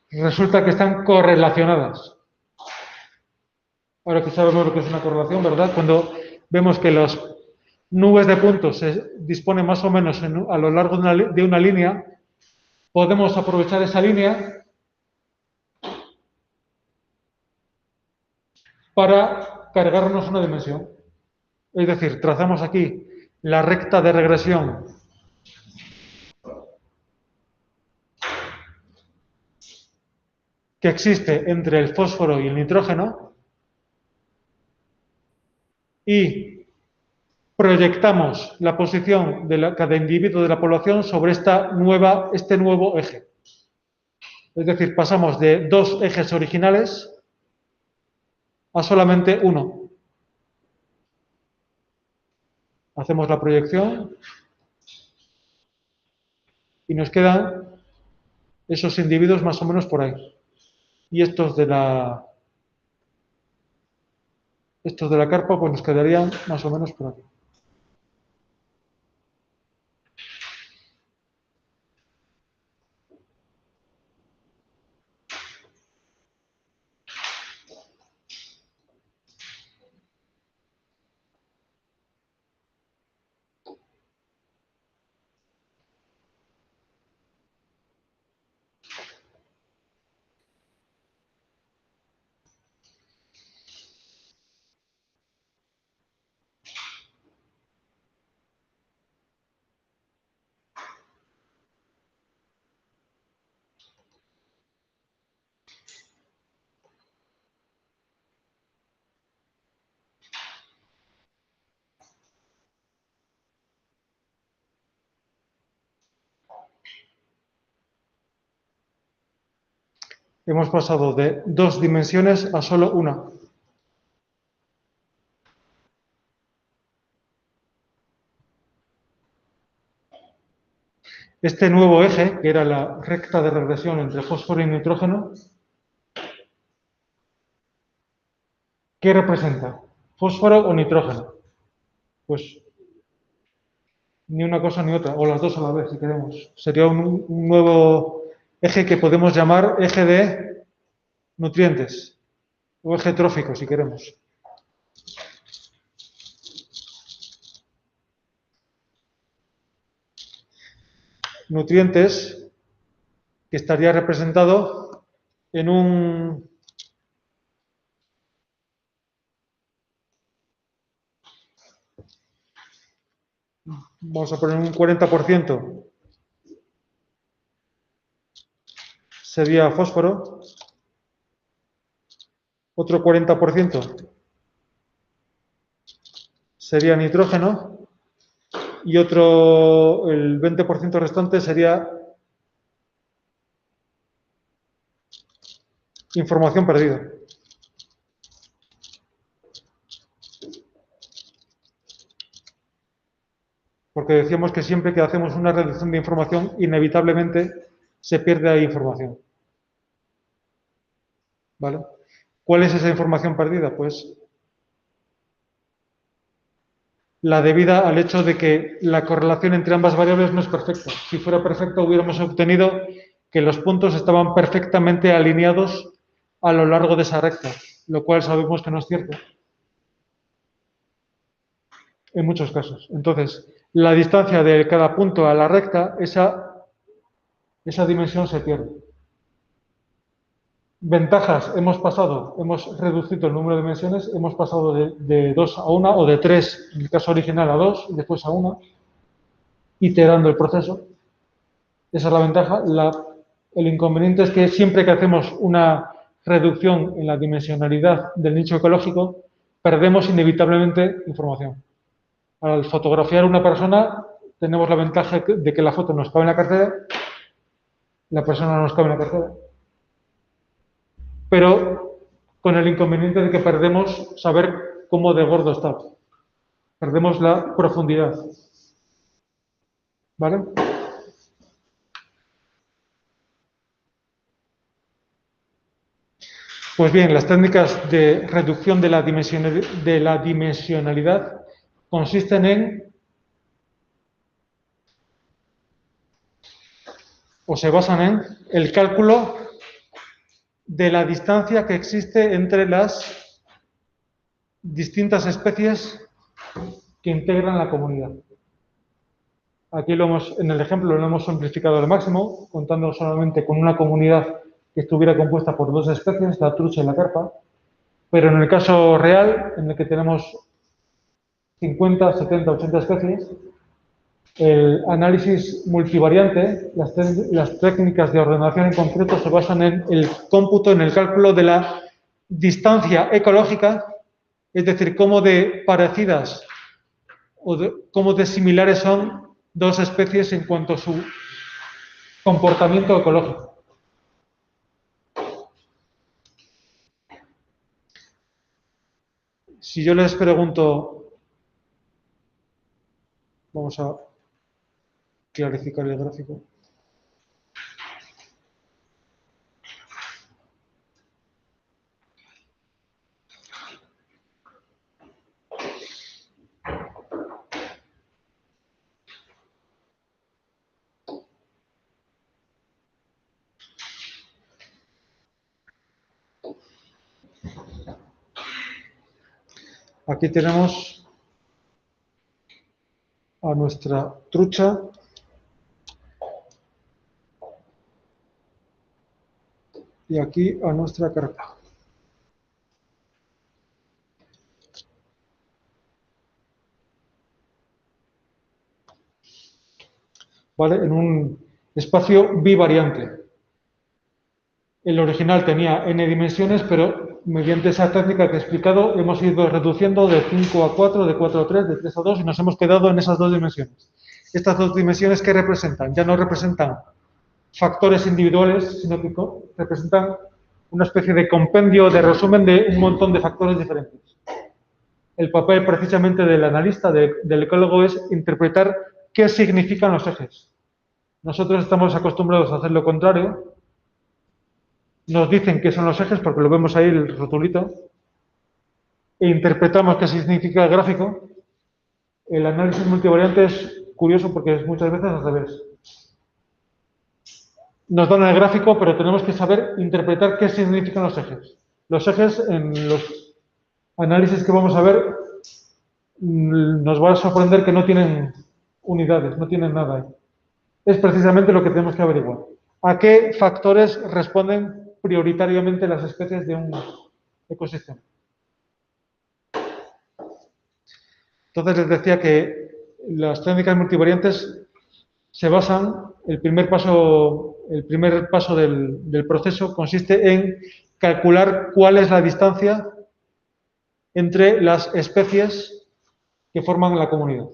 resulta que están correlacionadas. Ahora que sabemos lo que es una correlación, ¿verdad? Cuando vemos que las nubes de puntos se disponen más o menos a lo largo de una línea, podemos aprovechar esa línea para cargarnos una dimensión. Es decir, trazamos aquí la recta de regresión que existe entre el fósforo y el nitrógeno y proyectamos la posición de cada individuo de la población sobre este nuevo eje. Es decir, pasamos de 2 ejes originales a solamente uno. Hacemos la proyección y nos quedan esos individuos más o menos por ahí. Y estos de la carpa pues nos quedarían más o menos por aquí. Hemos pasado de 2 dimensiones a solo una. Este nuevo eje, que era la recta de regresión entre fósforo y nitrógeno, ¿qué representa? ¿Fósforo o nitrógeno? Pues ni una cosa ni otra, o las dos a la vez, si queremos. Sería un nuevo eje que podemos llamar eje de nutrientes, o eje trófico, si queremos. Nutrientes que estaría representado en un vamos a poner un 40% sería fósforo, otro 40% sería nitrógeno y otro, el 20% restante sería información perdida. Porque decíamos que siempre que hacemos una reducción de información, inevitablemente se pierde ahí información. ¿Vale? ¿Cuál es esa información perdida? Pues la debida al hecho de que la correlación entre ambas variables no es perfecta. Si fuera perfecta, hubiéramos obtenido que los puntos estaban perfectamente alineados a lo largo de esa recta, lo cual sabemos que no es cierto en muchos casos. Entonces, la distancia de cada punto a la recta, esa dimensión se pierde. Ventajas, hemos reducido el número de dimensiones, hemos pasado de 2 a 1 o de 3, en el caso original, a 2 y después a 1, iterando el proceso. Esa es la ventaja. El inconveniente es que siempre que hacemos una reducción en la dimensionalidad del nicho ecológico, perdemos inevitablemente información. Al fotografiar una persona, tenemos la ventaja de que la foto nos cabe en la cartera, la persona no nos cabe en la cartera, pero con el inconveniente de que perdemos saber cómo de gordo está. Perdemos la profundidad. ¿Vale? Pues bien, las técnicas de reducción de la dimensionalidad consisten en, o se basan en, el cálculo de la distancia que existe entre las distintas especies que integran la comunidad. Aquí en el ejemplo lo hemos simplificado al máximo, contando solamente con una comunidad que estuviera compuesta por dos especies, la trucha y la carpa, pero en el caso real, en el que tenemos 50, 70, 80 especies, el análisis multivariante, las técnicas de ordenación en concreto se basan en el cómputo, en el cálculo de la distancia ecológica, es decir, cómo de parecidas o cómo de similares son dos especies en cuanto a su comportamiento ecológico. Si yo les pregunto, vamos a clarificar el gráfico. Aquí tenemos a nuestra trucha y aquí a nuestra carpa. ¿Vale? En un espacio bivariante. El original tenía n dimensiones, pero mediante esa técnica que he explicado hemos ido reduciendo de 5 a 4, de 4 a 3, de 3 a 2 y nos hemos quedado en esas dos dimensiones. Estas dos dimensiones, ¿qué representan? Ya no representan factores individuales, sino que representan una especie de compendio, de resumen de un montón de factores diferentes. El papel precisamente del analista, del ecólogo, es interpretar qué significan los ejes. Nosotros estamos acostumbrados a hacer lo contrario. Nos dicen qué son los ejes, porque lo vemos ahí, el rotulito, e interpretamos qué significa el gráfico. El análisis multivariante es curioso porque es muchas veces al revés. Nos dan el gráfico, pero tenemos que saber interpretar qué significan los ejes. Los ejes, en los análisis que vamos a ver, nos va a sorprender que no tienen unidades, no tienen nada ahí. Es precisamente lo que tenemos que averiguar. ¿A qué factores responden prioritariamente las especies de un ecosistema? Entonces les decía que las técnicas multivariantes se basan, el primer paso del proceso consiste en calcular cuál es la distancia entre las especies que forman la comunidad.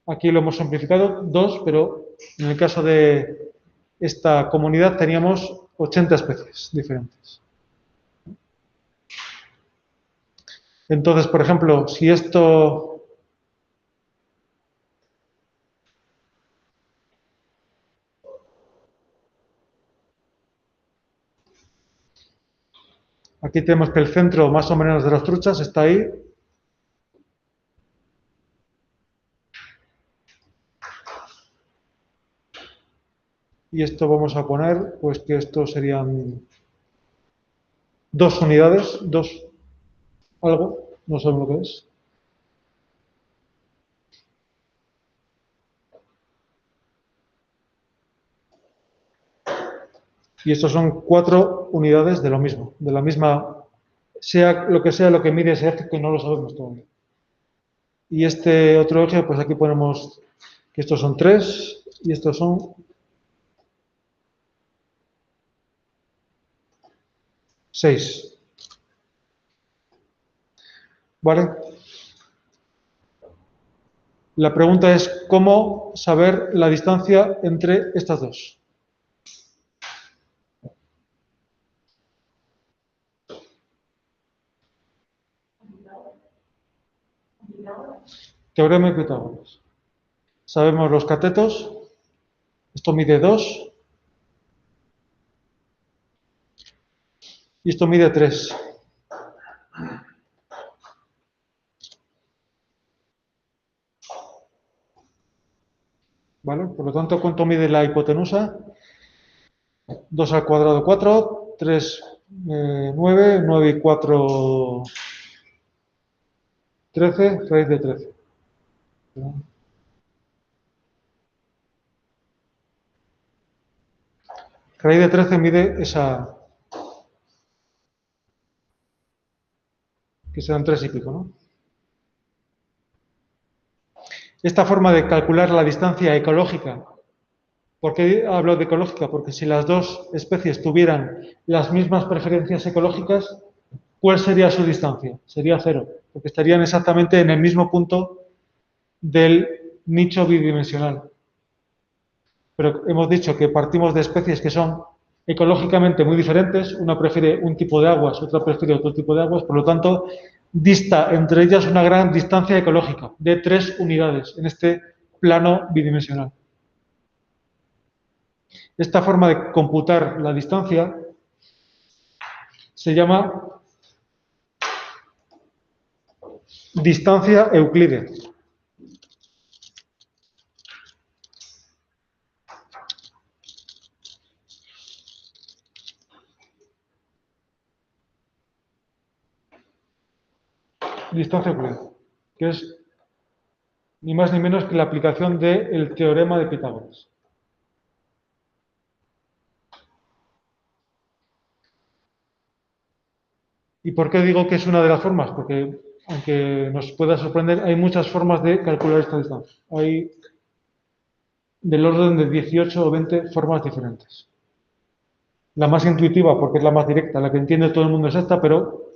Aquí lo hemos simplificado, 2, pero en el caso de esta comunidad teníamos 80 especies diferentes. Entonces, por ejemplo, si esto... Aquí tenemos que el centro más o menos de las truchas está ahí. Y esto vamos a poner, pues que esto serían 2 unidades, 2 algo, no sé lo que es. Y estos son 4 unidades de lo mismo, de la misma, sea lo que mide ese eje, que no lo sabemos todavía. Y este otro eje, pues aquí ponemos que estos son 3 y estos son 6. ¿Vale? La pregunta es, ¿cómo saber la distancia entre estas dos? Teorema de Pitágoras. Sabemos los catetos. Esto mide 2. Y esto mide 3. ¿Vale? Por lo tanto, ¿cuánto mide la hipotenusa? 2 al cuadrado 4, 3, 9, 9 y 4, 13, raíz de 13. Raíz de 13 mide esa, que serán 3 y pico, ¿no? Esta forma de calcular la distancia ecológica. ¿Por qué hablo de ecológica? Porque si las dos especies tuvieran las mismas preferencias ecológicas, ¿cuál sería su distancia? Sería 0, porque estarían exactamente en el mismo punto del nicho bidimensional. Pero hemos dicho que partimos de especies que son ecológicamente muy diferentes, una prefiere un tipo de aguas, otra prefiere otro tipo de aguas, por lo tanto, dista entre ellas una gran distancia ecológica de 3 unidades en este plano bidimensional. Esta forma de computar la distancia se llama distancia euclídea. Distancia euclídea, que es ni más ni menos que la aplicación del teorema de Pitágoras. ¿Y por qué digo que es una de las formas? Porque, aunque nos pueda sorprender, hay muchas formas de calcular esta distancia. Hay del orden de 18 o 20 formas diferentes. La más intuitiva, porque es la más directa, la que entiende todo el mundo es esta, pero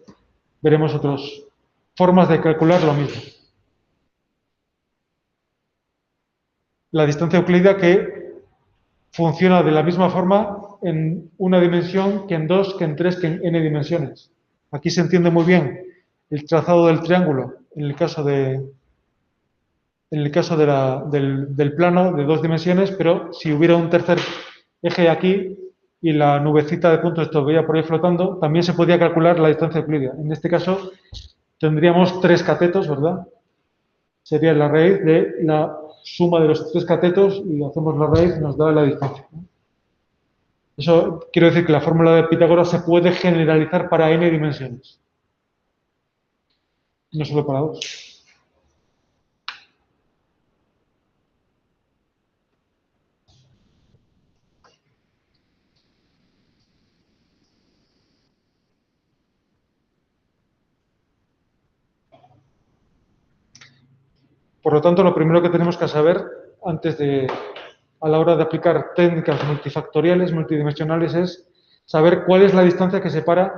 veremos otras formas de calcular lo mismo. La distancia euclídea que funciona de la misma forma en una dimensión que en 2, que en 3, que en n dimensiones. Aquí se entiende muy bien el trazado del triángulo en el caso del plano de 2 dimensiones, pero si hubiera un tercer eje aquí y la nubecita de puntos estuviera por ahí flotando, también se podía calcular la distancia euclídea. En este caso tendríamos 3 catetos, ¿verdad? Sería la raíz de la suma de los 3 catetos y hacemos la raíz y nos da la distancia. Eso quiere decir que la fórmula de Pitágoras se puede generalizar para n dimensiones, no solo para 2. Por lo tanto, lo primero que tenemos que saber a la hora de aplicar técnicas multifactoriales, multidimensionales, es saber cuál es la distancia que separa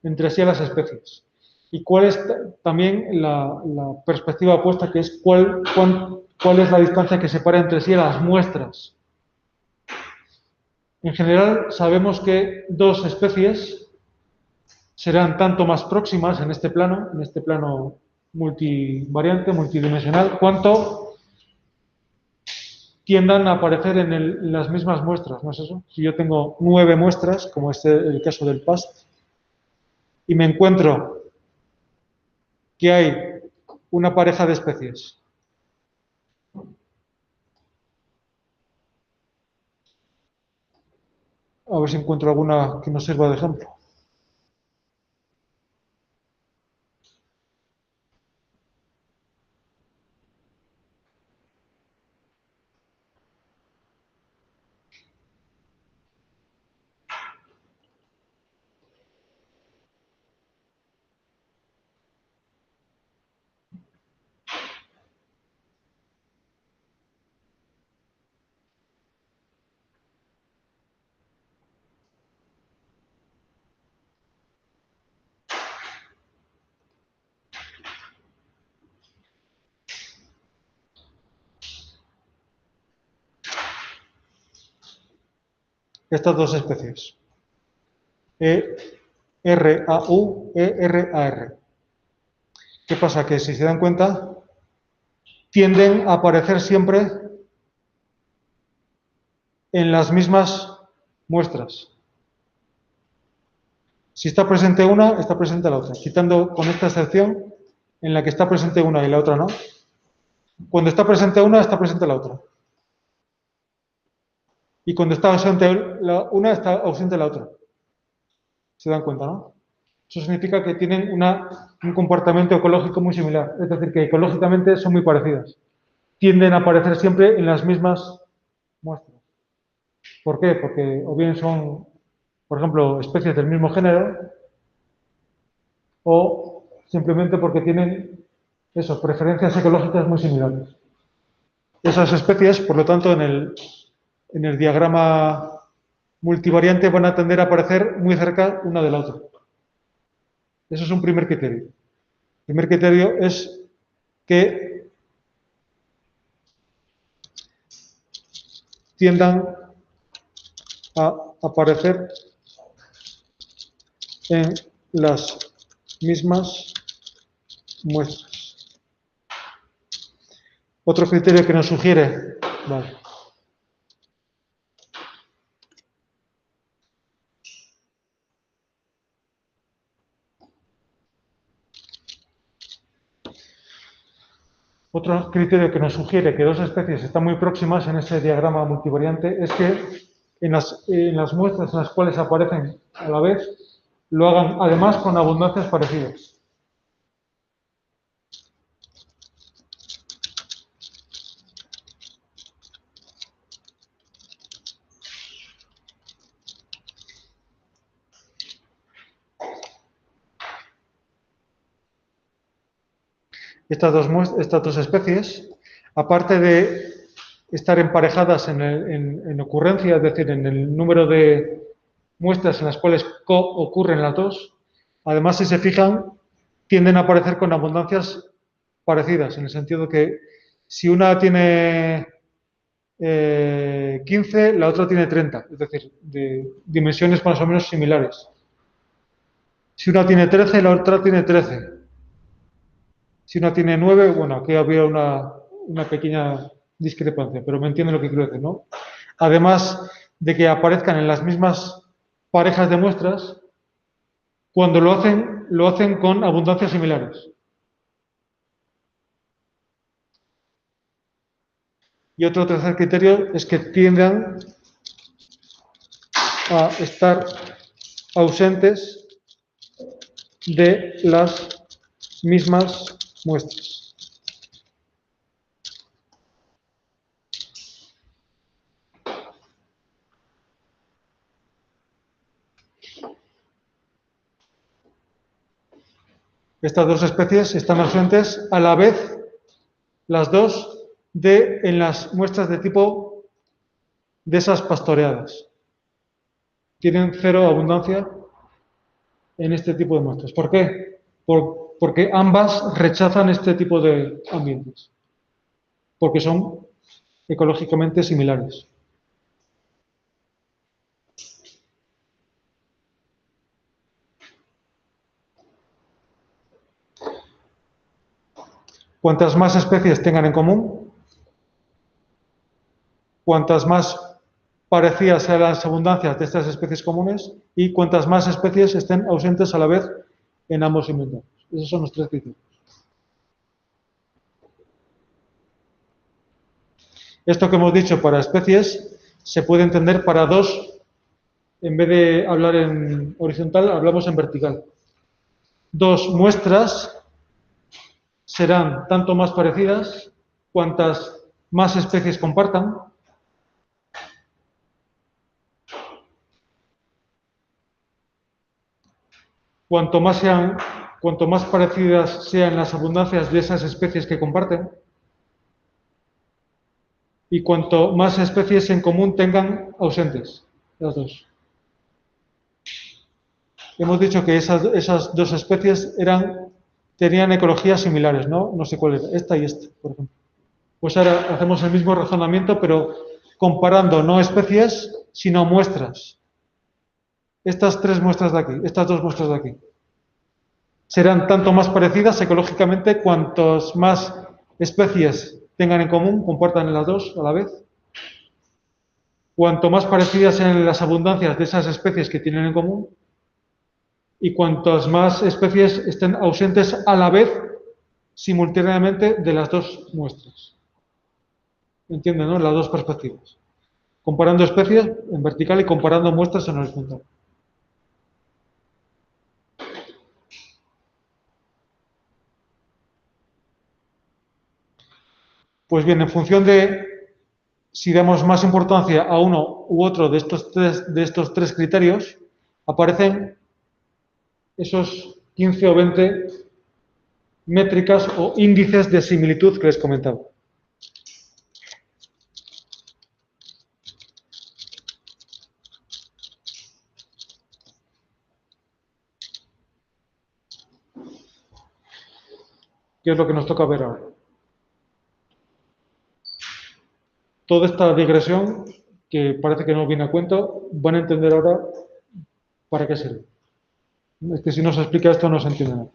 entre sí a las especies. Y cuál es también la perspectiva opuesta, que es ¿Cuál es la distancia que separa entre sí a las muestras? En general, sabemos que dos especies serán tanto más próximas en este plano multivariante, multidimensional, cuanto tiendan a aparecer en las mismas muestras, ¿no es eso? Si yo tengo 9 muestras, como es el caso del PAST, y me encuentro que hay una pareja de especies a ver si encuentro alguna que nos sirva de ejemplo. Estas dos especies. ERAU, ERAR. ¿Qué pasa? Que si se dan cuenta, tienden a aparecer siempre en las mismas muestras. Si está presente una, está presente la otra. Quitando con esta excepción en la que está presente una y la otra no. Cuando está presente una, está presente la otra. Y cuando está ausente una, está ausente la otra. ¿Se dan cuenta, no? Eso significa que tienen un comportamiento ecológico muy similar. Es decir, que ecológicamente son muy parecidas. Tienden a aparecer siempre en las mismas muestras. ¿Por qué? Porque o bien son, por ejemplo, especies del mismo género, o simplemente porque tienen eso, preferencias ecológicas muy similares. Esas especies, por lo tanto, en el diagrama multivariante van a tender a aparecer muy cerca una de la otra. Eso es un primer criterio. El primer criterio es que tiendan a aparecer en las mismas muestras. Otro criterio que nos sugiere, vale. Otro criterio que nos sugiere que dos especies están muy próximas en ese diagrama multivariante es que en las muestras en las cuales aparecen a la vez lo hagan además con abundancias parecidas. Estas dos especies, aparte de estar emparejadas en ocurrencia, es decir, en el número de muestras en las cuales co-ocurren las dos, además, si se fijan, tienden a aparecer con abundancias parecidas, en el sentido que si una tiene 15, la otra tiene 30, es decir, de dimensiones más o menos similares. Si una tiene 13, la otra tiene 13. Si una tiene 9, bueno, aquí había una pequeña discrepancia, pero me entiende lo que quiero decir, ¿no? Además de que aparezcan en las mismas parejas de muestras, cuando lo hacen con abundancias similares. Y otro tercer criterio es que tiendan a estar ausentes de las mismas muestras. Estas dos especies están ausentes a la vez, las dos, en las muestras de tipo de esas pastoreadas. Tienen cero abundancia en este tipo de muestras. ¿Por qué? Porque ambas rechazan este tipo de ambientes. porque son ecológicamente similares. Cuantas más especies tengan en común, cuantas más parecidas sean las abundancias de estas especies comunes y cuantas más especies estén ausentes a la vez en ambos inventarios. Esos son los tres criterios. Esto que hemos dicho para especies se puede entender para dos. En vez de hablar en horizontal, hablamos en vertical. Dos muestras serán tanto más parecidas cuantas más especies compartan. Cuanto más parecidas sean las abundancias de esas especies que comparten. Y cuanto más especies en común tengan ausentes, las dos. Hemos dicho que esas dos especies tenían ecologías similares, ¿no? No sé cuál era, esta y esta, por ejemplo. Pues ahora hacemos el mismo razonamiento, pero comparando no especies, sino muestras. Estas tres muestras de aquí, estas dos muestras de aquí, serán tanto más parecidas ecológicamente cuantos más especies tengan en común, compartan las dos a la vez. Cuanto más parecidas sean las abundancias de esas especies que tienen en común, y cuantas más especies estén ausentes a la vez, simultáneamente, de las dos muestras. ¿Entienden, no? Las dos perspectivas. Comparando especies en vertical y comparando muestras en horizontal. Pues bien, en función de si damos más importancia a uno u otro de estos tres criterios, aparecen esos 15 o 20 métricas o índices de similitud que les comentaba. ¿Qué es lo que nos toca ver ahora? Toda esta digresión, que parece que no viene a cuento, van a entender ahora para qué sirve. Es que si no se explica esto no se entiende nada.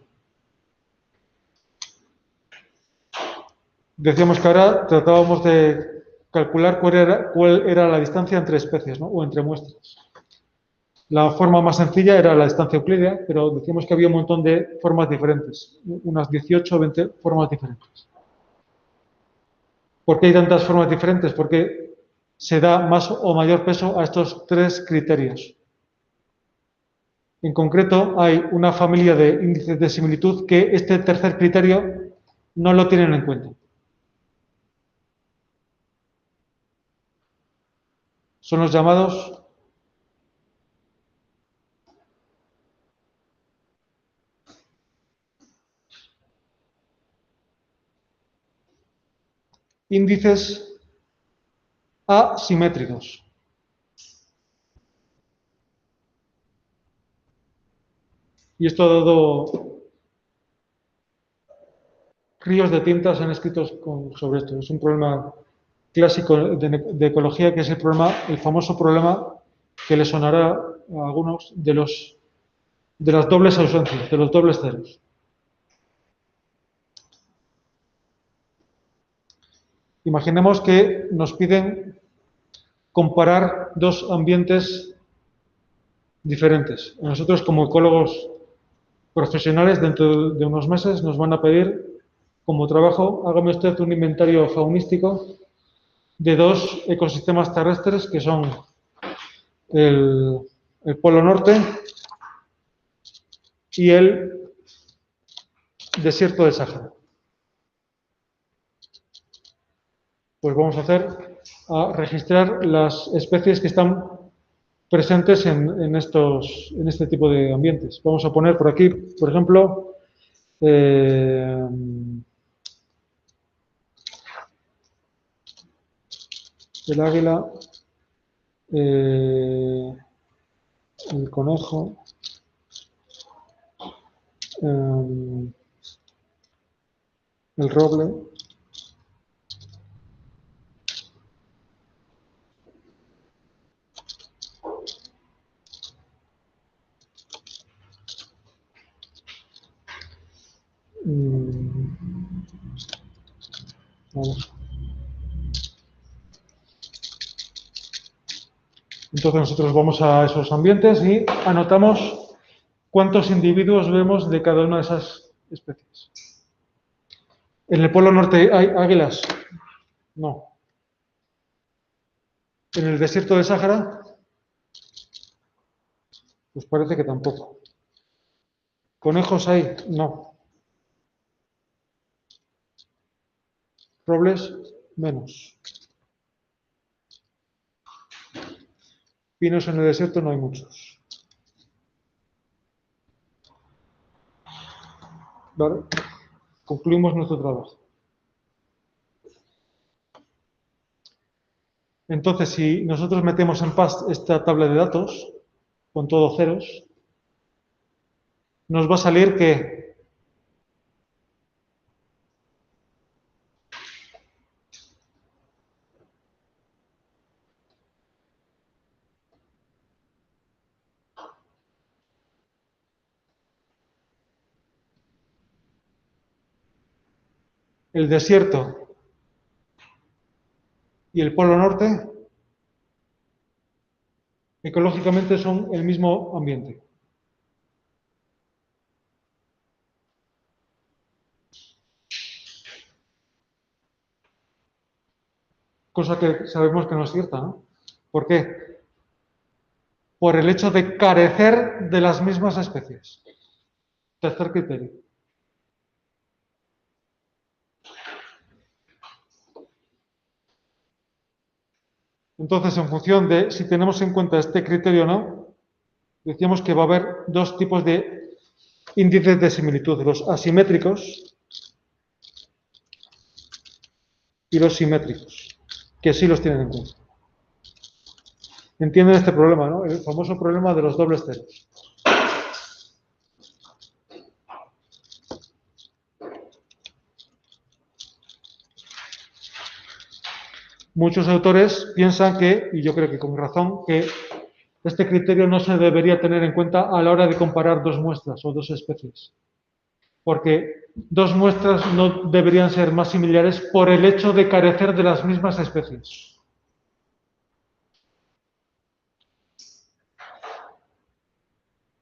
Decíamos que ahora tratábamos de calcular cuál era la distancia entre especies, ¿no? O entre muestras. La forma más sencilla era la distancia euclídea, pero decíamos que había un montón de formas diferentes, unas 18 o 20 formas diferentes. ¿Por qué hay tantas formas diferentes? Porque se da más o mayor peso a estos tres criterios. En concreto, hay una familia de índices de similitud que este tercer criterio no lo tienen en cuenta. Son los llamados índices asimétricos. Y esto ha dado ríos de tintas han escrito sobre esto. Es un problema clásico de ecología, que es el famoso problema que le sonará a algunos de las dobles ausencias, de los dobles ceros. Imaginemos que nos piden comparar dos ambientes diferentes. Nosotros, como ecólogos profesionales, dentro de unos meses nos van a pedir, como trabajo, hágame usted un inventario faunístico de dos ecosistemas terrestres que son el Polo Norte y el desierto de Sáhara. Pues vamos a registrar las especies que están presentes en este tipo de ambientes. Vamos a poner por aquí, por ejemplo, el águila, el conejo, el roble, Vamos. Entonces nosotros vamos a esos ambientes y anotamos cuántos individuos vemos de cada una de esas especies. ¿En el Polo Norte hay águilas? No. ¿En el desierto del Sáhara? Pues parece que tampoco. ¿Conejos hay? No. ¿Robles? Menos. Pinos en el desierto no hay muchos. ¿Vale? Concluimos nuestro trabajo. Entonces, si nosotros metemos en PAST esta tabla de datos, con todo ceros, nos va a salir que el desierto y el Polo Norte ecológicamente son el mismo ambiente. Cosa que sabemos que no es cierta, ¿no? ¿Por qué? Por el hecho de carecer de las mismas especies. Tercer criterio. Entonces, en función de si tenemos en cuenta este criterio o no, decíamos que va a haber dos tipos de índices de similitud, los asimétricos y los simétricos, que sí los tienen en cuenta. Entienden este problema, ¿no? El famoso problema de los dobles ceros. Muchos autores piensan que, y yo creo que con razón, que este criterio no se debería tener en cuenta a la hora de comparar dos muestras o dos especies. Porque dos muestras no deberían ser más similares por el hecho de carecer de las mismas especies.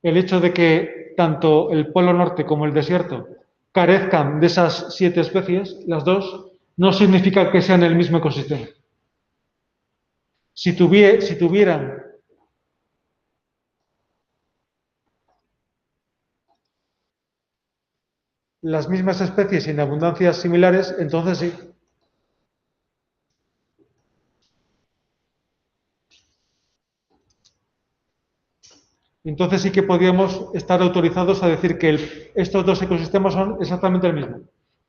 El hecho de que tanto el Polo Norte como el desierto carezcan de esas 7 especies, las dos, no significa que sean el mismo ecosistema. Si tuvieran las mismas especies en abundancias similares, entonces sí. Entonces sí que podríamos estar autorizados a decir que estos dos ecosistemas son exactamente el mismo,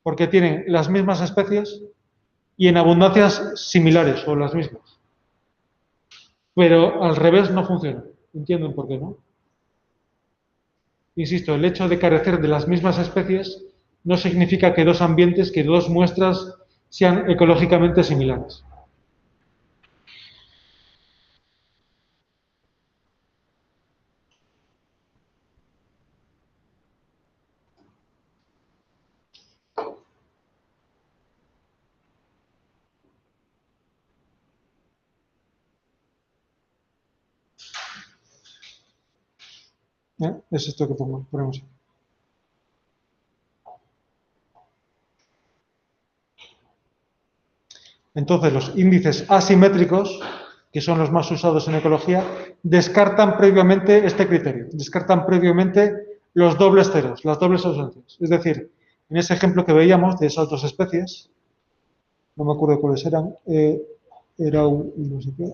porque tienen las mismas especies y en abundancias similares o las mismas. Pero al revés no funciona. ¿Entienden por qué no? Insisto, el hecho de carecer de las mismas especies no significa que dos ambientes, que dos muestras sean ecológicamente similares. Es esto que ponemos. Entonces, los índices asimétricos, que son los más usados en ecología, descartan previamente este criterio, descartan previamente los dobles ceros, las dobles ausencias. Es decir, en ese ejemplo que veíamos de esas dos especies, no me acuerdo cuáles eran, era un no sé qué.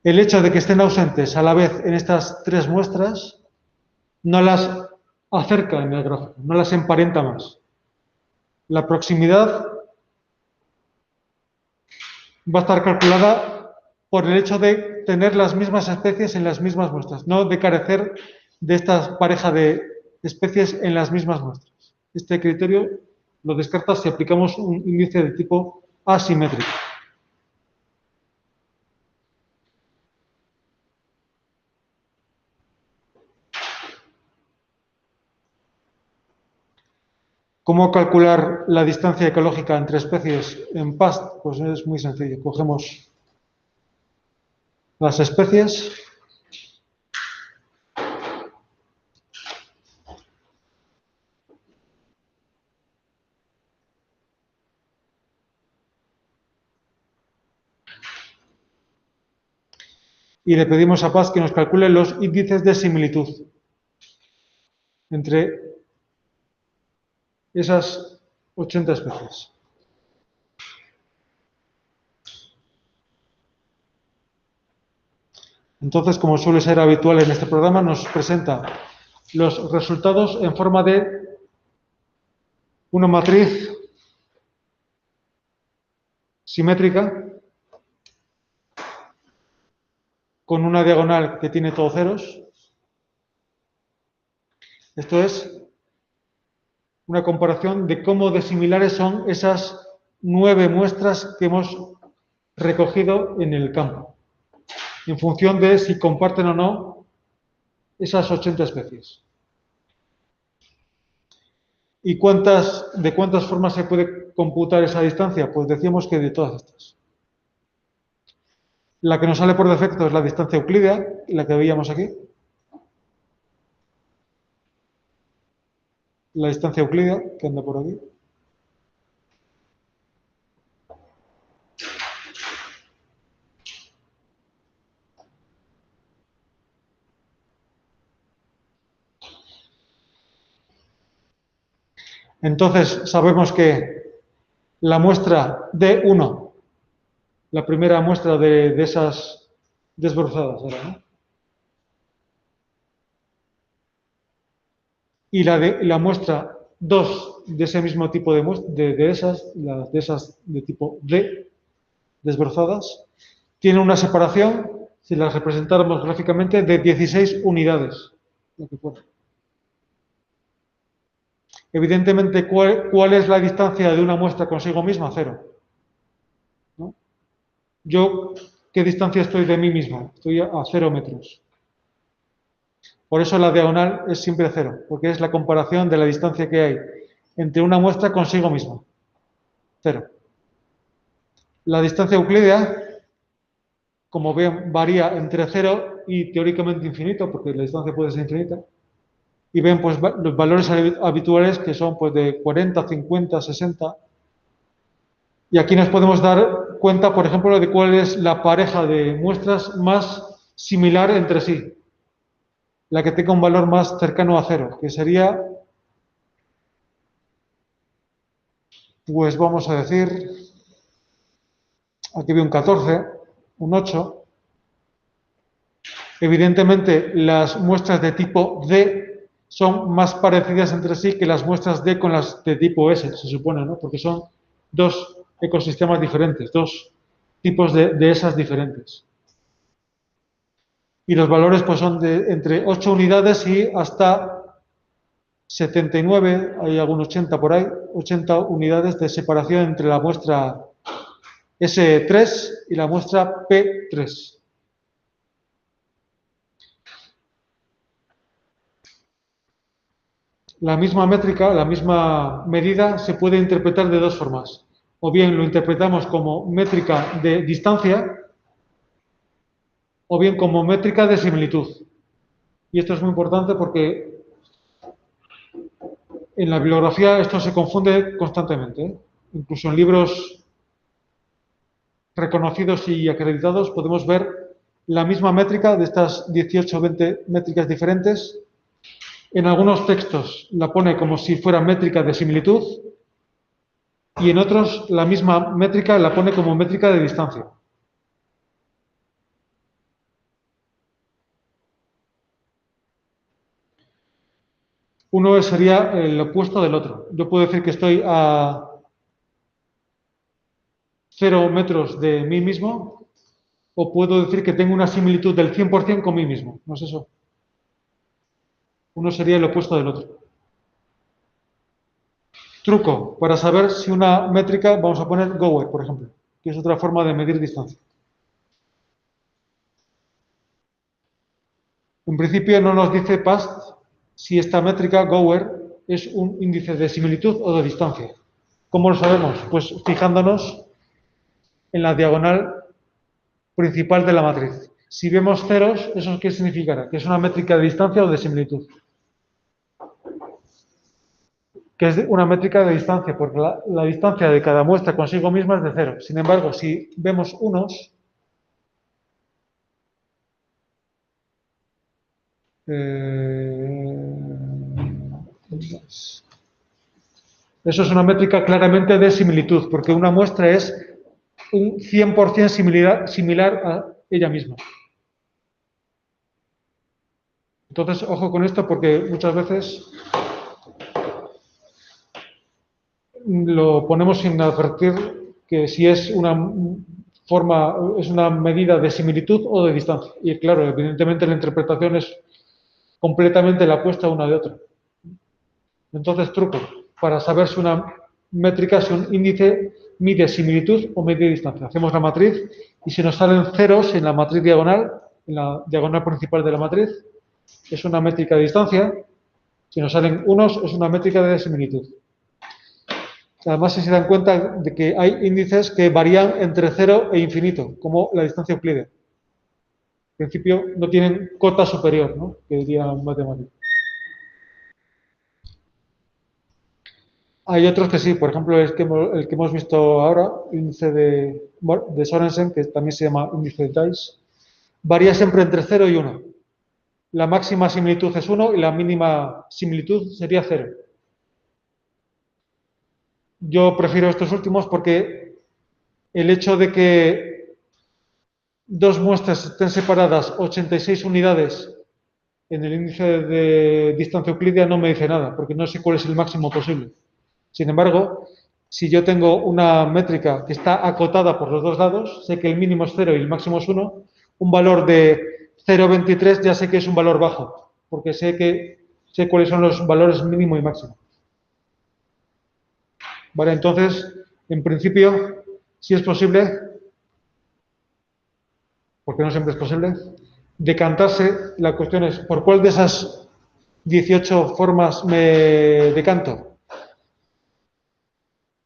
El hecho de que estén ausentes a la vez en estas tres muestras no las acerca en el gráfico, no las emparenta más. La proximidad va a estar calculada por el hecho de tener las mismas especies en las mismas muestras, no de carecer de esta pareja de especies en las mismas muestras. Este criterio lo descarta si aplicamos un índice de tipo asimétrico. ¿Cómo calcular la distancia ecológica entre especies en PAST? Pues es muy sencillo. Cogemos las especies y le pedimos a PAST que nos calcule los índices de similitud entre esas 80 especies. Entonces, como suele ser habitual en este programa, nos presenta los resultados en forma de una matriz simétrica con una diagonal que tiene todos ceros. Esto es una comparación de cómo de similares son esas 9 muestras que hemos recogido en el campo, en función de si comparten o no esas 80 especies. ¿Y de cuántas formas se puede computar esa distancia? Pues decíamos que de todas estas. La que nos sale por defecto es la distancia euclídea, la que veíamos aquí. La distancia euclídea, que anda por aquí. Entonces, sabemos que la muestra D1, la primera muestra de esas desbrozadas, ¿no? Y la muestra 2 de ese mismo tipo de esas de tipo D, desbrozadas, tiene una separación, si las representáramos gráficamente, de 16 unidades. Lo que fuera. Evidentemente, ¿cuál es la distancia de una muestra consigo misma? 0. ¿No? Yo, ¿qué distancia estoy de mí mismo? Estoy a 0 metros. Por eso la diagonal es siempre 0, porque es la comparación de la distancia que hay entre una muestra consigo misma. 0. La distancia euclídea, como ven, varía entre 0 y teóricamente infinito, porque la distancia puede ser infinita. Y ven pues los valores habituales que son pues de 40, 50, 60. Y aquí nos podemos dar cuenta, por ejemplo, de cuál es la pareja de muestras más similar entre sí. La que tenga un valor más cercano a 0, que sería, pues vamos a decir, aquí veo un 14, un 8. Evidentemente, las muestras de tipo D son más parecidas entre sí que las muestras D con las de tipo S, se supone, ¿no? Porque son dos ecosistemas diferentes, dos tipos de esas diferentes. Y los valores pues son de entre 8 unidades y hasta 79, hay algún 80 por ahí, 80 unidades de separación entre la muestra S3 y la muestra P3. La misma métrica, la misma medida se puede interpretar de dos formas. O bien lo interpretamos como métrica de distancia o bien como métrica de similitud. Y esto es muy importante porque en la bibliografía esto se confunde constantemente, ¿eh? Incluso en libros reconocidos y acreditados podemos ver la misma métrica de estas 18 o 20 métricas diferentes. En algunos textos la pone como si fuera métrica de similitud y en otros la misma métrica la pone como métrica de distancia. Uno sería el opuesto del otro. Yo puedo decir que estoy a 0 metros de mí mismo o puedo decir que tengo una similitud del 100% con mí mismo. ¿No es eso? Uno sería el opuesto del otro. Truco para saber si una métrica, vamos a poner Gower, por ejemplo, que es otra forma de medir distancia. En principio no nos dice PAST si esta métrica, Gower, es un índice de similitud o de distancia. ¿Cómo lo sabemos? Pues fijándonos en la diagonal principal de la matriz. Si vemos ceros, ¿eso qué significará? Que es una métrica de distancia o de similitud. Que es una métrica de distancia, porque la distancia de cada muestra consigo misma es de 0. Sin embargo, si vemos unos, eso es una métrica claramente de similitud, porque una muestra es un 100% similar a ella misma. Entonces, ojo con esto, porque muchas veces lo ponemos sin advertir que si es una medida de similitud o de distancia. Y claro, evidentemente la interpretación es completamente la opuesta una de otra. Entonces, truco, para saber si una métrica, si un índice mide similitud o mide distancia. Hacemos la matriz y si nos salen ceros en la matriz diagonal, en la diagonal principal de la matriz, es una métrica de distancia. Si nos salen unos, es una métrica de similitud. Además, si se dan cuenta de que hay índices que varían entre 0 e infinito, como la distancia euclídea. En principio, no tienen cota superior, ¿no?, que diría un matemático. Hay otros que sí, por ejemplo, el que hemos visto ahora, el índice de Sorensen, que también se llama índice de Dice, varía siempre entre 0 y 1. La máxima similitud es 1 y la mínima similitud sería 0. Yo prefiero estos últimos porque el hecho de que dos muestras estén separadas 86 unidades en el índice de distancia euclídea no me dice nada, porque no sé cuál es el máximo posible. Sin embargo, si yo tengo una métrica que está acotada por los dos lados, sé que el mínimo es 0 y el máximo es 1, un valor de 0,23 ya sé que es un valor bajo, porque sé cuáles son los valores mínimo y máximo. Vale, entonces, en principio, si es posible, porque no siempre es posible, decantarse, la cuestión es, ¿por cuál de esas 18 formas me decanto?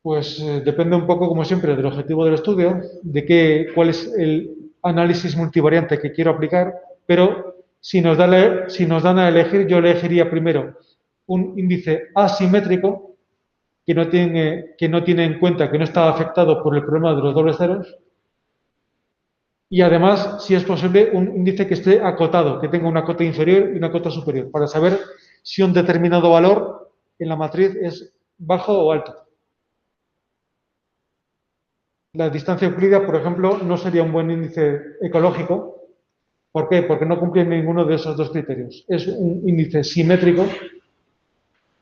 Pues depende un poco, como siempre, del objetivo del estudio, de cuál es el análisis multivariante que quiero aplicar, pero si nos dan a elegir, yo elegiría primero un índice asimétrico que no tiene en cuenta que no está afectado por el problema de los dobles ceros, y además, si es posible, un índice que esté acotado, que tenga una cota inferior y una cota superior, para saber si un determinado valor en la matriz es bajo o alto. La distancia euclídea, por ejemplo, no sería un buen índice ecológico. ¿Por qué? Porque no cumple ninguno de esos dos criterios. Es un índice simétrico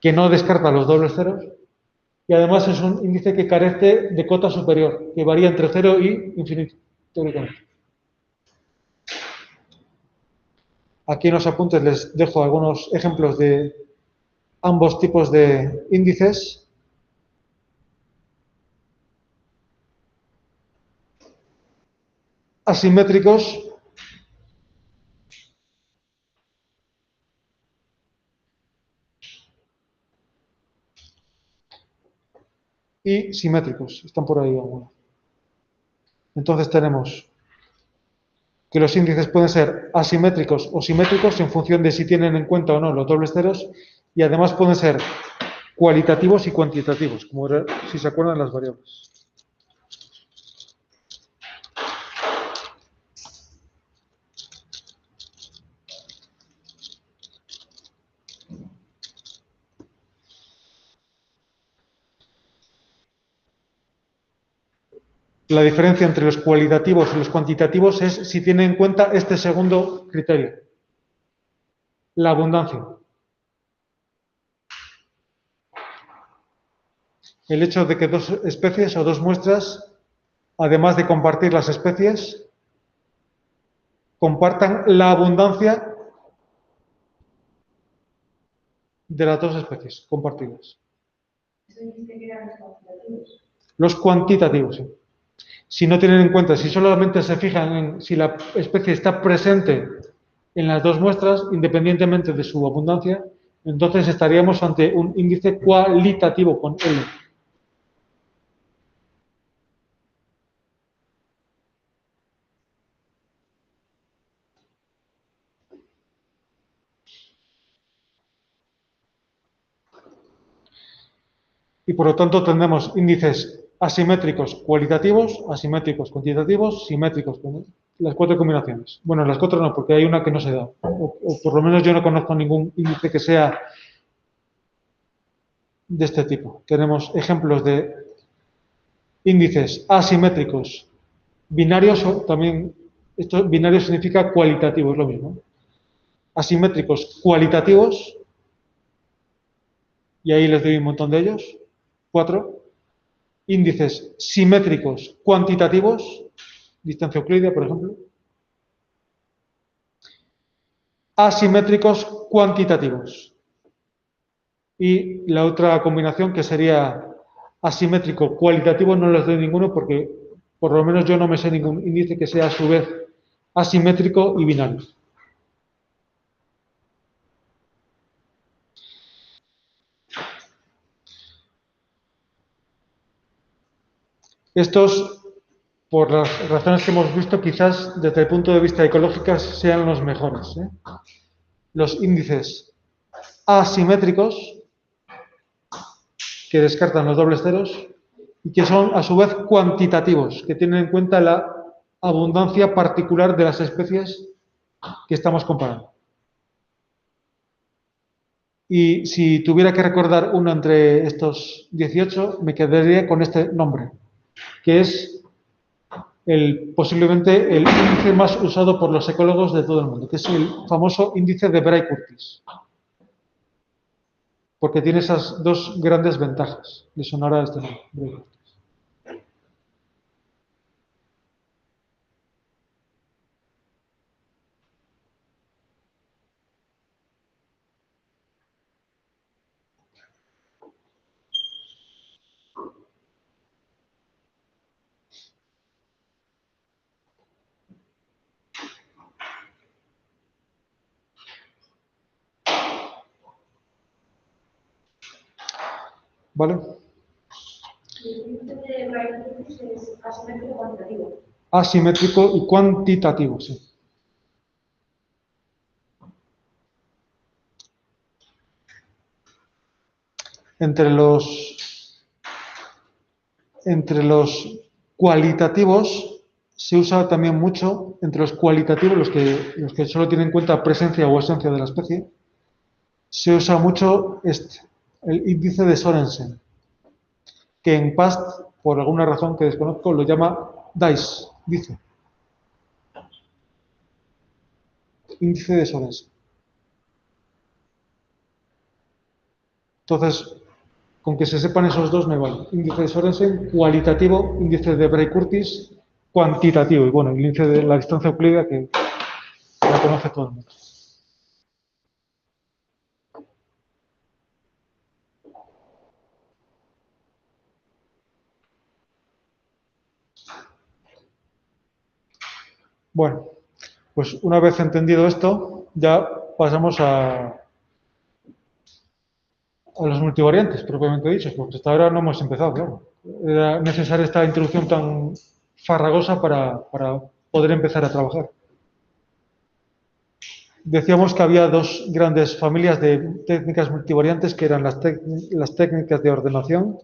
que no descarta los dobles ceros y además es un índice que carece de cota superior, que varía entre 0 y infinito, teóricamente. Aquí en los apuntes les dejo algunos ejemplos de ambos tipos de índices. Asimétricos y simétricos. Están por ahí algunos. Entonces tenemos que los índices pueden ser asimétricos o simétricos en función de si tienen en cuenta o no los dobles ceros, y además pueden ser cualitativos y cuantitativos, como si se acuerdan las variables. La diferencia entre los cualitativos y los cuantitativos es si tienen en cuenta este segundo criterio, la abundancia. El hecho de que dos especies o dos muestras, además de compartir las especies, compartan la abundancia de las dos especies compartidas. ¿Eso dice que eran los cuantitativos? Los cuantitativos, sí. Si no tienen en cuenta, si solamente se fijan en si la especie está presente en las dos muestras, independientemente de su abundancia, Entonces estaríamos ante un índice cualitativo con L. Y por lo tanto tendremos índices asimétricos cualitativos, asimétricos cuantitativos, simétricos, las 4 combinaciones. Bueno, las 4 no, porque hay una que no se da. O por lo menos yo no conozco ningún índice que sea de este tipo. Tenemos ejemplos de índices asimétricos binarios, o también, esto binario significa cualitativo, es lo mismo. Asimétricos cualitativos, y ahí les doy un montón de ellos, 4. Índices simétricos cuantitativos, distancia euclídea, por ejemplo. Asimétricos cuantitativos. Y la otra combinación que sería asimétrico cualitativo no les doy ninguno porque por lo menos yo no me sé ningún índice que sea a su vez asimétrico y binario. Estos, por las razones que hemos visto, quizás desde el punto de vista ecológico sean los mejores. Los índices asimétricos, que descartan los dobles ceros, y que son a su vez cuantitativos, que tienen en cuenta la abundancia particular de las especies que estamos comparando. Y si tuviera que recordar uno entre estos 18, me quedaría con este nombre, que es posiblemente el índice más usado por los ecólogos de todo el mundo, que es el famoso índice de Bray-Curtis, porque tiene esas dos grandes ventajas. Le sonará este nombre, Bray-Curtis. ¿Vale? El índice de Bray-Curtis es asimétrico cuantitativo. Asimétrico y cuantitativo, sí. Entre los cualitativos se usa también mucho, entre los cualitativos, los que solo tienen en cuenta presencia o esencia de la especie, se usa mucho el índice de Sorensen, que en PAST, por alguna razón que desconozco, lo llama DICE, dice. Índice de Sorensen. Entonces, con que se sepan esos dos me vale. Índice de Sorensen, cualitativo, índice de Bray-Curtis, cuantitativo. Y bueno, el índice de la distancia euclídea que la conoce todo el mundo. Bueno, pues una vez entendido esto, ya pasamos a los multivariantes, propiamente dichos, porque hasta ahora no hemos empezado, claro. Era necesaria esta introducción tan farragosa para poder empezar a trabajar. Decíamos que había dos grandes familias de técnicas multivariantes, que eran las técnicas de ordenación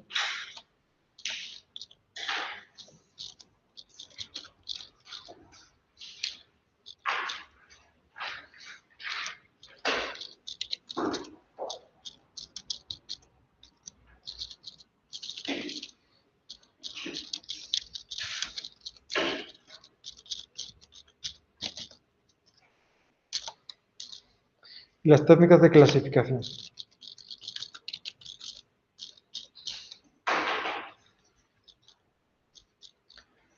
y las técnicas de clasificación.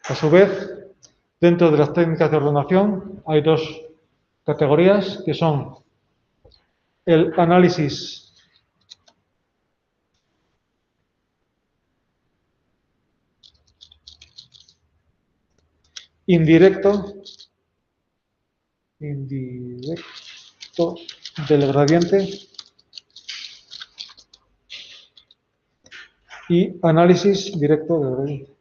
A su vez, dentro de las técnicas de ordenación hay dos categorías que son el análisis indirecto del gradiente y análisis directo del gradiente.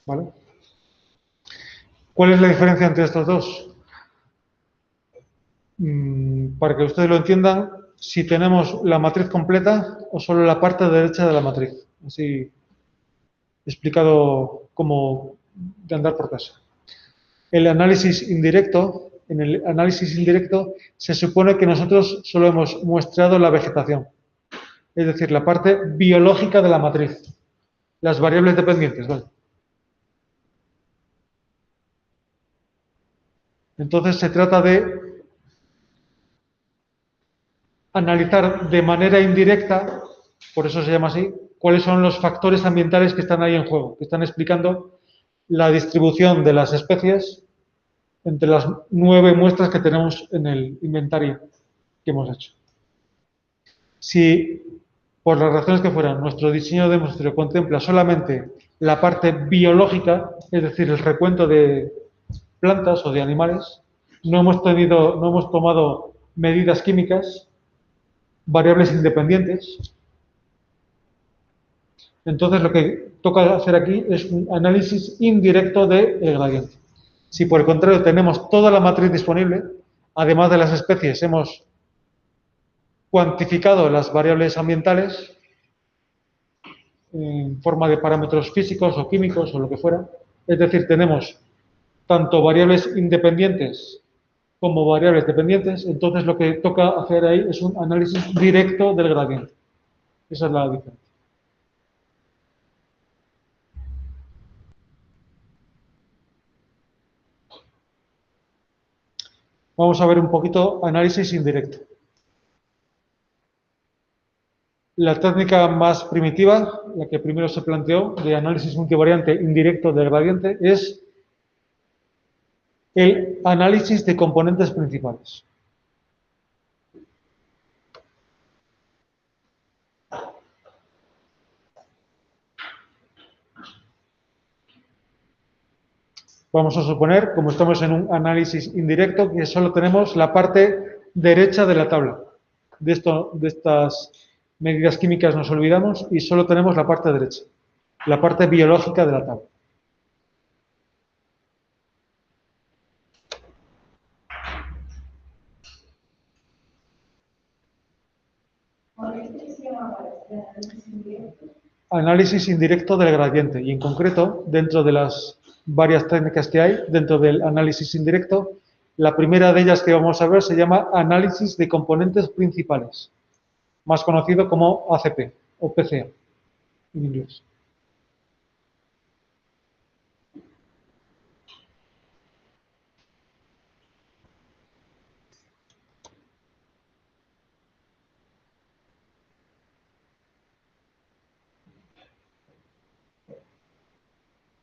¿Vale? ¿Cuál es la diferencia entre estos dos? Para que ustedes lo entiendan, si tenemos la matriz completa o solo la parte derecha de la matriz. Así explicado como de andar por casa. El análisis indirecto, en el análisis indirecto se supone que nosotros solo hemos muestrado la vegetación, es decir, la parte biológica de la matriz, las variables dependientes, ¿vale? Entonces se trata de analizar de manera indirecta, por eso se llama así, cuáles son los factores ambientales que están ahí en juego, que están explicando la distribución de las especies entre las 9 muestras que tenemos en el inventario que hemos hecho. Si, por las razones que fueran, nuestro diseño de muestreo contempla solamente la parte biológica, es decir, el recuento de plantas o de animales, no hemos tomado medidas químicas, variables independientes. Entonces, lo que toca hacer aquí es un análisis indirecto del gradiente. Si, por el contrario, tenemos toda la matriz disponible, además de las especies, hemos cuantificado las variables ambientales en forma de parámetros físicos o químicos o lo que fuera. Es decir, tenemos tanto variables independientes como variables dependientes. Entonces, lo que toca hacer ahí es un análisis directo del gradiente. Esa es la diferencia. Vamos a ver un poquito análisis indirecto. La técnica más primitiva, la que primero se planteó, de análisis multivariante indirecto del gradiente, es el análisis de componentes principales. Vamos a suponer, como estamos en un análisis indirecto, que solo tenemos la parte derecha de la tabla. De estas medidas químicas nos olvidamos y solo tenemos la parte derecha, la parte biológica de la tabla. Análisis indirecto del gradiente y en concreto, dentro de las varias técnicas que hay, dentro del análisis indirecto, la primera de ellas que vamos a ver se llama análisis de componentes principales, más conocido como ACP o PCA en inglés.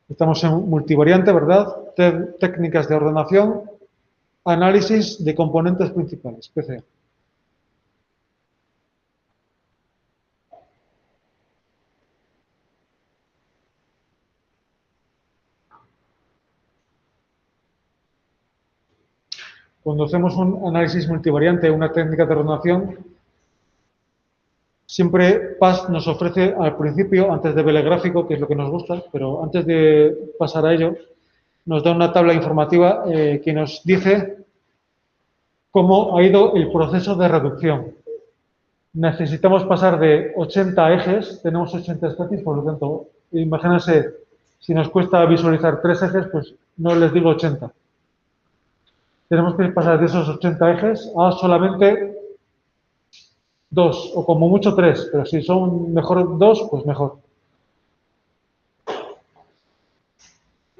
Estamos en multivariante, ¿verdad? Técnicas de ordenación, análisis de componentes principales, PCA. Cuando hacemos un análisis multivariante, una técnica de ordenación, siempre PAS nos ofrece al principio, antes de ver el gráfico, que es lo que nos gusta, pero antes de pasar a ello, nos da una tabla informativa que nos dice cómo ha ido el proceso de reducción. Necesitamos pasar de 80 ejes, tenemos 80 especies, por lo tanto, imagínense, si nos cuesta visualizar 3 ejes, pues no les digo 80. Tenemos que pasar de esos 80 ejes a solamente 2, o como mucho 3, pero si son mejor 2, pues mejor.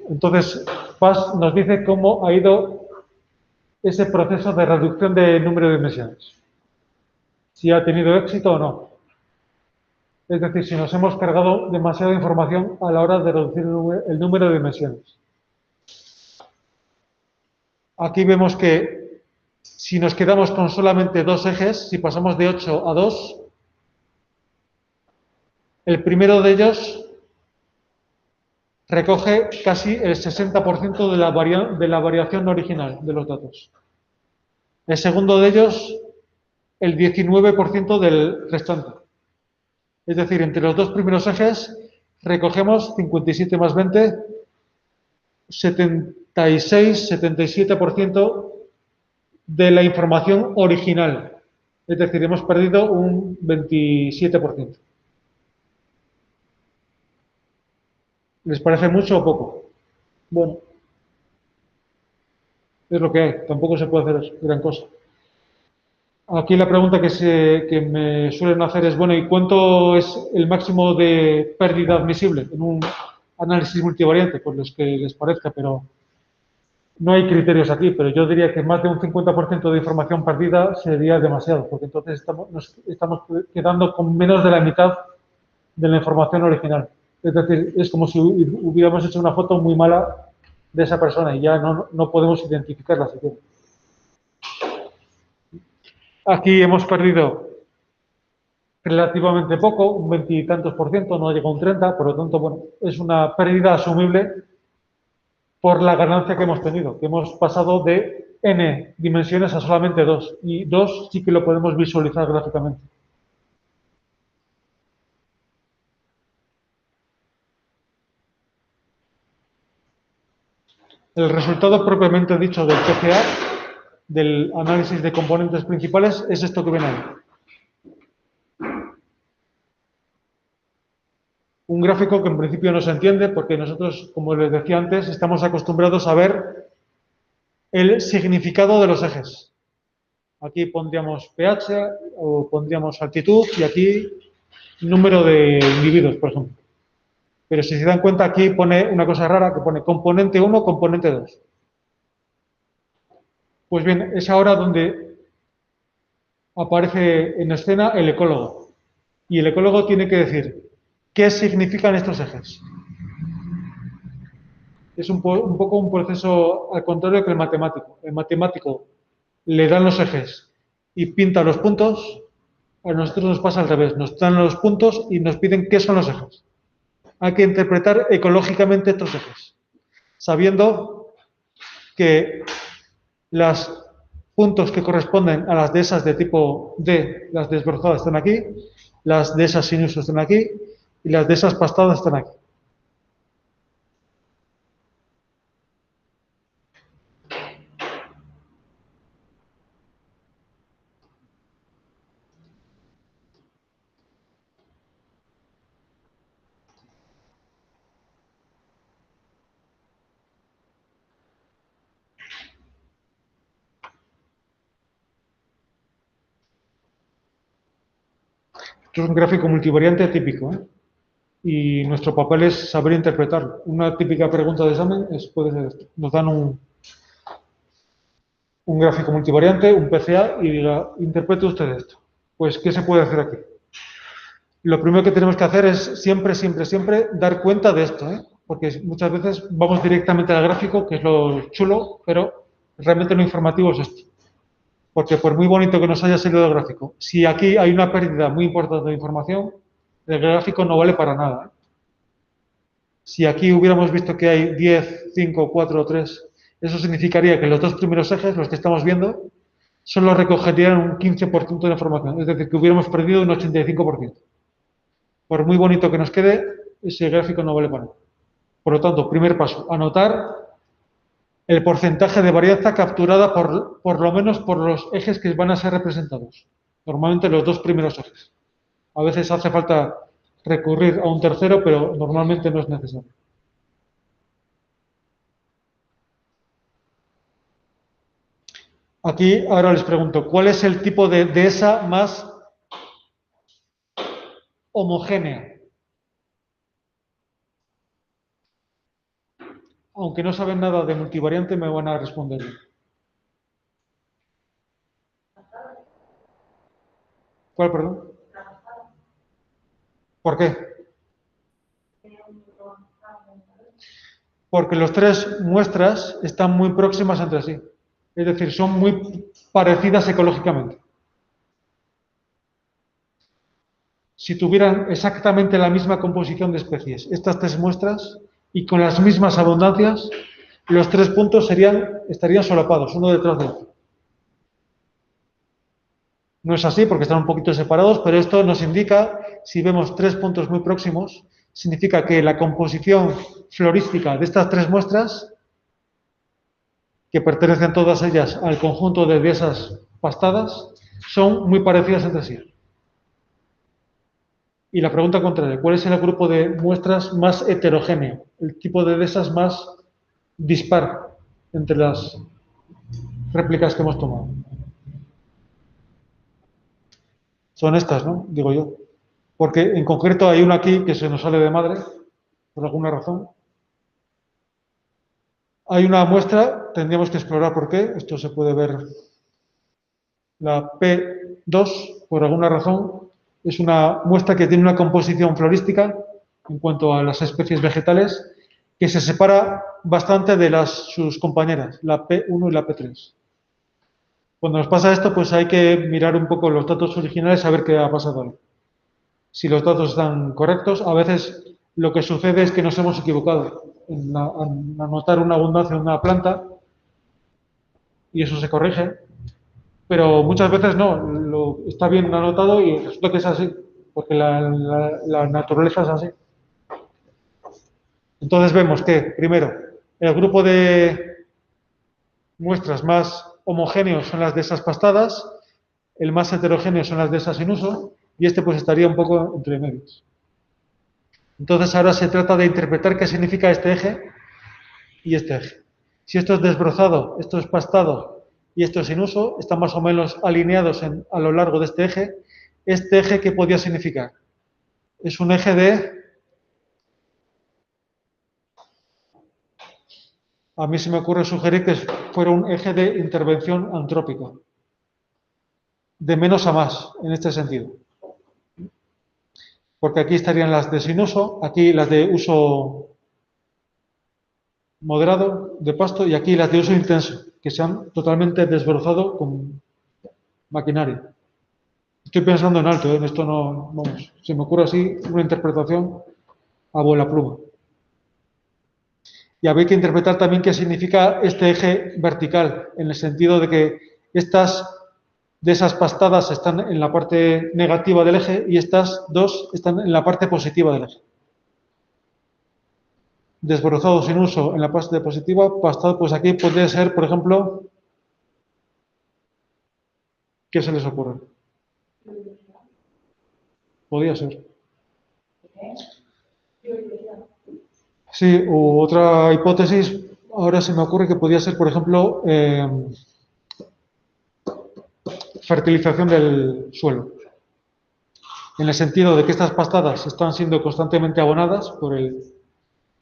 Entonces, PAS nos dice cómo ha ido ese proceso de reducción de número de dimensiones. Si ha tenido éxito o no. Es decir, si nos hemos cargado demasiada información a la hora de reducir el número de dimensiones. Aquí vemos que si nos quedamos con solamente dos ejes, si pasamos de 8 a 2, el primero de ellos recoge casi el 60% de la variación original de los datos. El segundo de ellos, el 19% del restante. Es decir, entre los dos primeros ejes recogemos 57 más 20, 76, 77% de la información original. Es decir, hemos perdido un 27%. ¿Les parece mucho o poco? Bueno, es lo que hay. Tampoco se puede hacer gran cosa. Aquí la pregunta que me suelen hacer es, bueno, ¿y cuánto es el máximo de pérdida admisible en un análisis multivariante? Pues los que les parezca, pero no hay criterios aquí, pero yo diría que más de un 50% de información perdida sería demasiado, porque entonces nos estamos quedando con menos de la mitad de la información original. Es decir, es como si hubiéramos hecho una foto muy mala de esa persona y ya no podemos identificarla siquiera. Aquí hemos perdido relativamente poco, un 20 y tantos por ciento, no llega a un 30, por lo tanto, bueno, es una pérdida asumible por la ganancia que hemos tenido, que hemos pasado de n dimensiones a solamente 2, y 2 sí que lo podemos visualizar gráficamente. El resultado propiamente dicho del PCA, del análisis de componentes principales, es esto que ven ahí. Un gráfico que en principio no se entiende porque nosotros, como les decía antes, estamos acostumbrados a ver el significado de los ejes. Aquí pondríamos pH o pondríamos altitud y aquí número de individuos, por ejemplo. Pero si se dan cuenta, aquí pone una cosa rara que pone componente 1, componente 2. Pues bien, es ahora donde aparece en escena el ecólogo. Y el ecólogo tiene que decir qué significan estos ejes. Es un poco un proceso al contrario que el matemático. El matemático le dan los ejes y pinta los puntos. A nosotros nos pasa al revés. Nos dan los puntos y nos piden qué son los ejes. Hay que interpretar ecológicamente estos ejes, sabiendo que los puntos que corresponden a las dehesas de tipo D, las desbrozadas están aquí, las dehesas sin uso están aquí y las dehesas pastadas están aquí. Esto es un gráfico multivariante típico, ¿eh? Y nuestro papel es saber interpretarlo. Una típica pregunta de examen puede ser esto. Nos dan un gráfico multivariante, un PCA, y diga, interprete usted esto. Pues, ¿qué se puede hacer aquí? Lo primero que tenemos que hacer es siempre dar cuenta de esto, ¿eh? Porque muchas veces vamos directamente al gráfico, que es lo chulo, pero realmente lo informativo es esto. Porque por muy bonito que nos haya salido el gráfico, si aquí hay una pérdida muy importante de información, el gráfico no vale para nada, ¿eh? Si aquí hubiéramos visto que hay 10, 5, 4, 3, eso significaría que los dos primeros ejes, los que estamos viendo, solo recogerían un 15% de la información, es decir, que hubiéramos perdido un 85%. Por muy bonito que nos quede, ese gráfico no vale para nada. Por lo tanto, primer paso, anotar el porcentaje de varianza capturada por lo menos por los ejes que van a ser representados. Normalmente los dos primeros ejes. A veces hace falta recurrir a un tercero, pero normalmente no es necesario. Aquí ahora les pregunto, ¿cuál es el tipo de dehesa más homogénea? Aunque no saben nada de multivariante, me van a responder. ¿Cuál, perdón? ¿Por qué? Porque las tres muestras están muy próximas entre sí. Es decir, son muy parecidas ecológicamente. Si tuvieran exactamente la misma composición de especies, estas tres muestras, y con las mismas abundancias, los 3 puntos estarían solapados, uno detrás del otro. No es así porque están un poquito separados, pero esto nos indica, si vemos 3 puntos muy próximos, significa que la composición florística de estas 3 muestras, que pertenecen todas ellas al conjunto de dehesas pastadas, son muy parecidas entre sí. Y la pregunta contraria, ¿cuál es el grupo de muestras más heterogéneo? El tipo de dehesas más dispar entre las réplicas que hemos tomado. Son estas, ¿no? Digo yo. Porque en concreto hay una aquí que se nos sale de madre, por alguna razón. Hay una muestra, tendríamos que explorar por qué. Esto se puede ver. La P2, por alguna razón, es una muestra que tiene una composición florística, en cuanto a las especies vegetales, que se separa bastante de sus compañeras, la P1 y la P3. Cuando nos pasa esto, pues hay que mirar un poco los datos originales a ver qué ha pasado ahí. Si los datos están correctos, a veces lo que sucede es que nos hemos equivocado en anotar una abundancia en una planta y eso se corrige, pero muchas veces no, está bien anotado y resulta que es así, porque la naturaleza es así. Entonces vemos que, primero, el grupo de muestras más homogéneos son las de esas pastadas, el más heterogéneo son las de esas sin uso, y este pues estaría un poco entre medios. Entonces ahora se trata de interpretar qué significa este eje y este eje. Si esto es desbrozado, esto es pastado y esto es sin uso, están más o menos alineados a lo largo de este eje. ¿Este eje qué podría significar? Es un eje a mí se me ocurre sugerir que fuera un eje de intervención antrópica, de menos a más, en este sentido. Porque aquí estarían las de sin uso, aquí las de uso moderado de pasto y aquí las de uso intenso, que se han totalmente desbrozado con maquinaria. Estoy pensando en alto, en esto no, vamos, se me ocurre así una interpretación a vuela pluma. Y habría que interpretar también qué significa este eje vertical, en el sentido de que de esas pastadas están en la parte negativa del eje y estas dos están en la parte positiva del eje. Desbrozado sin uso en la parte positiva, pastado, pues aquí podría ser, por ejemplo, ¿qué se les ocurre? Podría ser. Sí, u otra hipótesis, ahora se me ocurre que podría ser, por ejemplo, fertilización del suelo. En el sentido de que estas pastadas están siendo constantemente abonadas por el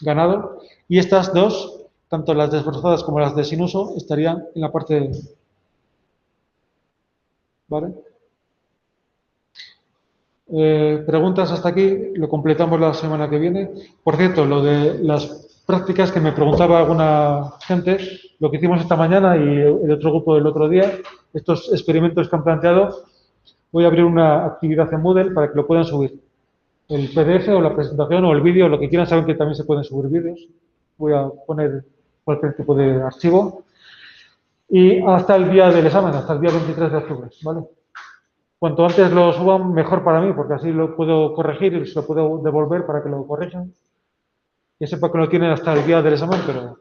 ganado y estas dos, tanto las desbrozadas como las de sin uso, estarían en la parte... ¿Vale? Preguntas hasta aquí, lo completamos la semana que viene. Por cierto, lo de las prácticas que me preguntaba alguna gente, lo que hicimos esta mañana y el otro grupo del otro día, estos experimentos que han planteado, voy a abrir una actividad en Moodle para que lo puedan subir. El PDF o la presentación o el vídeo, lo que quieran, saben que también se pueden subir vídeos. Voy a poner cualquier tipo de archivo. Y hasta el día del examen, hasta el día 23 de octubre, ¿vale? Cuanto antes lo suban, mejor para mí, porque así lo puedo corregir y se lo puedo devolver para que lo corrijan. Ya sepa que lo tienen hasta el día del examen, pero...